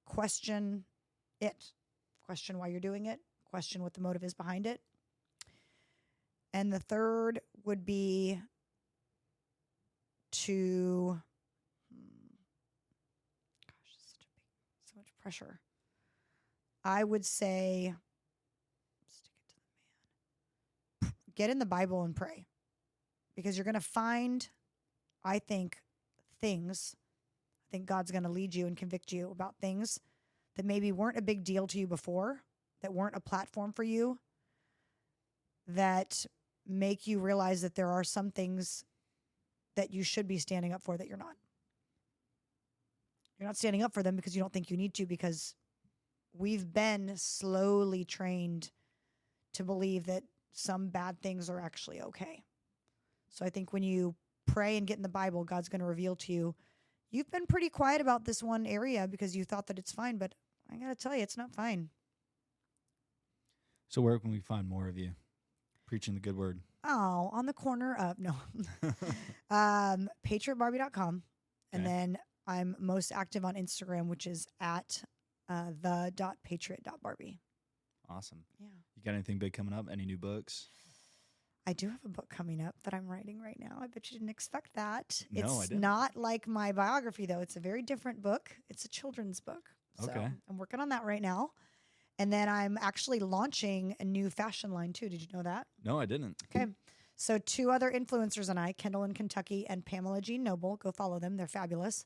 question it. Question why you're doing it. Question what the motive is behind it. And the third would be to, gosh, so much pressure. I would say, stick it to the man. Get in the Bible and pray, because you're going to find, I think God's going to lead you and convict you about things that maybe weren't a big deal to you before, that weren't a platform for you, that make you realize that there are some things that you should be standing up for that you're not. You're not standing up for them because you don't think you need to, because we've been slowly trained to believe that some bad things are actually okay. So I think when you pray and get in the Bible, God's going to reveal to you, you've been pretty quiet about this one area because you thought that it's fine, but I got to tell you, it's not fine. So where can we find more of you preaching the good word? Oh, on the corner of, patriotbarbie.com. And then I'm most active on Instagram, which is at the.patriot.barbie. Awesome. Yeah. You got anything big coming up? Any new books? I do have a book coming up that I'm writing right now. I bet you didn't expect that. No, I It's didn't. not like my biography, though. It's a very different book. It's a children's book. So Okay. I'm working on that right now. And then I'm actually launching a new fashion line, too. Did you know that? No, I didn't. Okay. So 2 other influencers and I, Kendall in Kentucky and Pamela Jean Noble, go follow them. They're fabulous.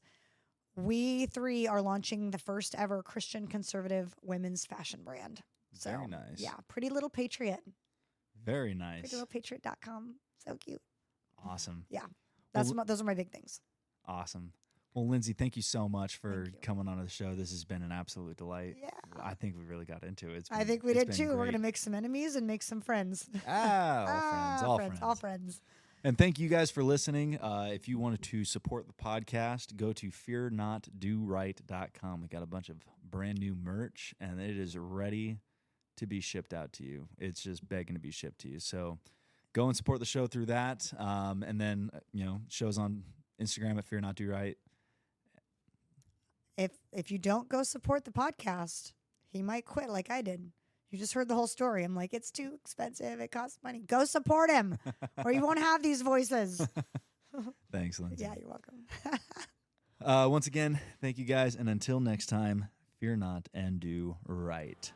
We 3 are launching the first ever Christian conservative women's fashion brand. So, Very nice. Yeah, Pretty Little Patriot. Very nice. PrettyLittlePatriot.com. So cute. Awesome. Yeah. Well, Those are my big things. Awesome. Well, Lindsay, thank you so much for Thank you. coming on to the show. This has been an absolute delight. Yeah. I think we really got into it. I think we did too. We're going to make some enemies and make some friends. All friends. All friends. And thank you guys for listening. If you wanted to support the podcast, go to fearnotdoright.com. We got a bunch of brand new merch, and it is ready to be shipped out to you. It's just begging to be shipped to you. So go and support the show through that. And then, shows on Instagram at Fear Not Do Right. If you don't go support the podcast, he might quit like I did. You just heard the whole story. I'm like, it's too expensive. It costs money. Go support him, or you won't have these voices. Thanks, Lindsay. Yeah, you're welcome. Once again, thank you guys. And until next time, fear not and do right.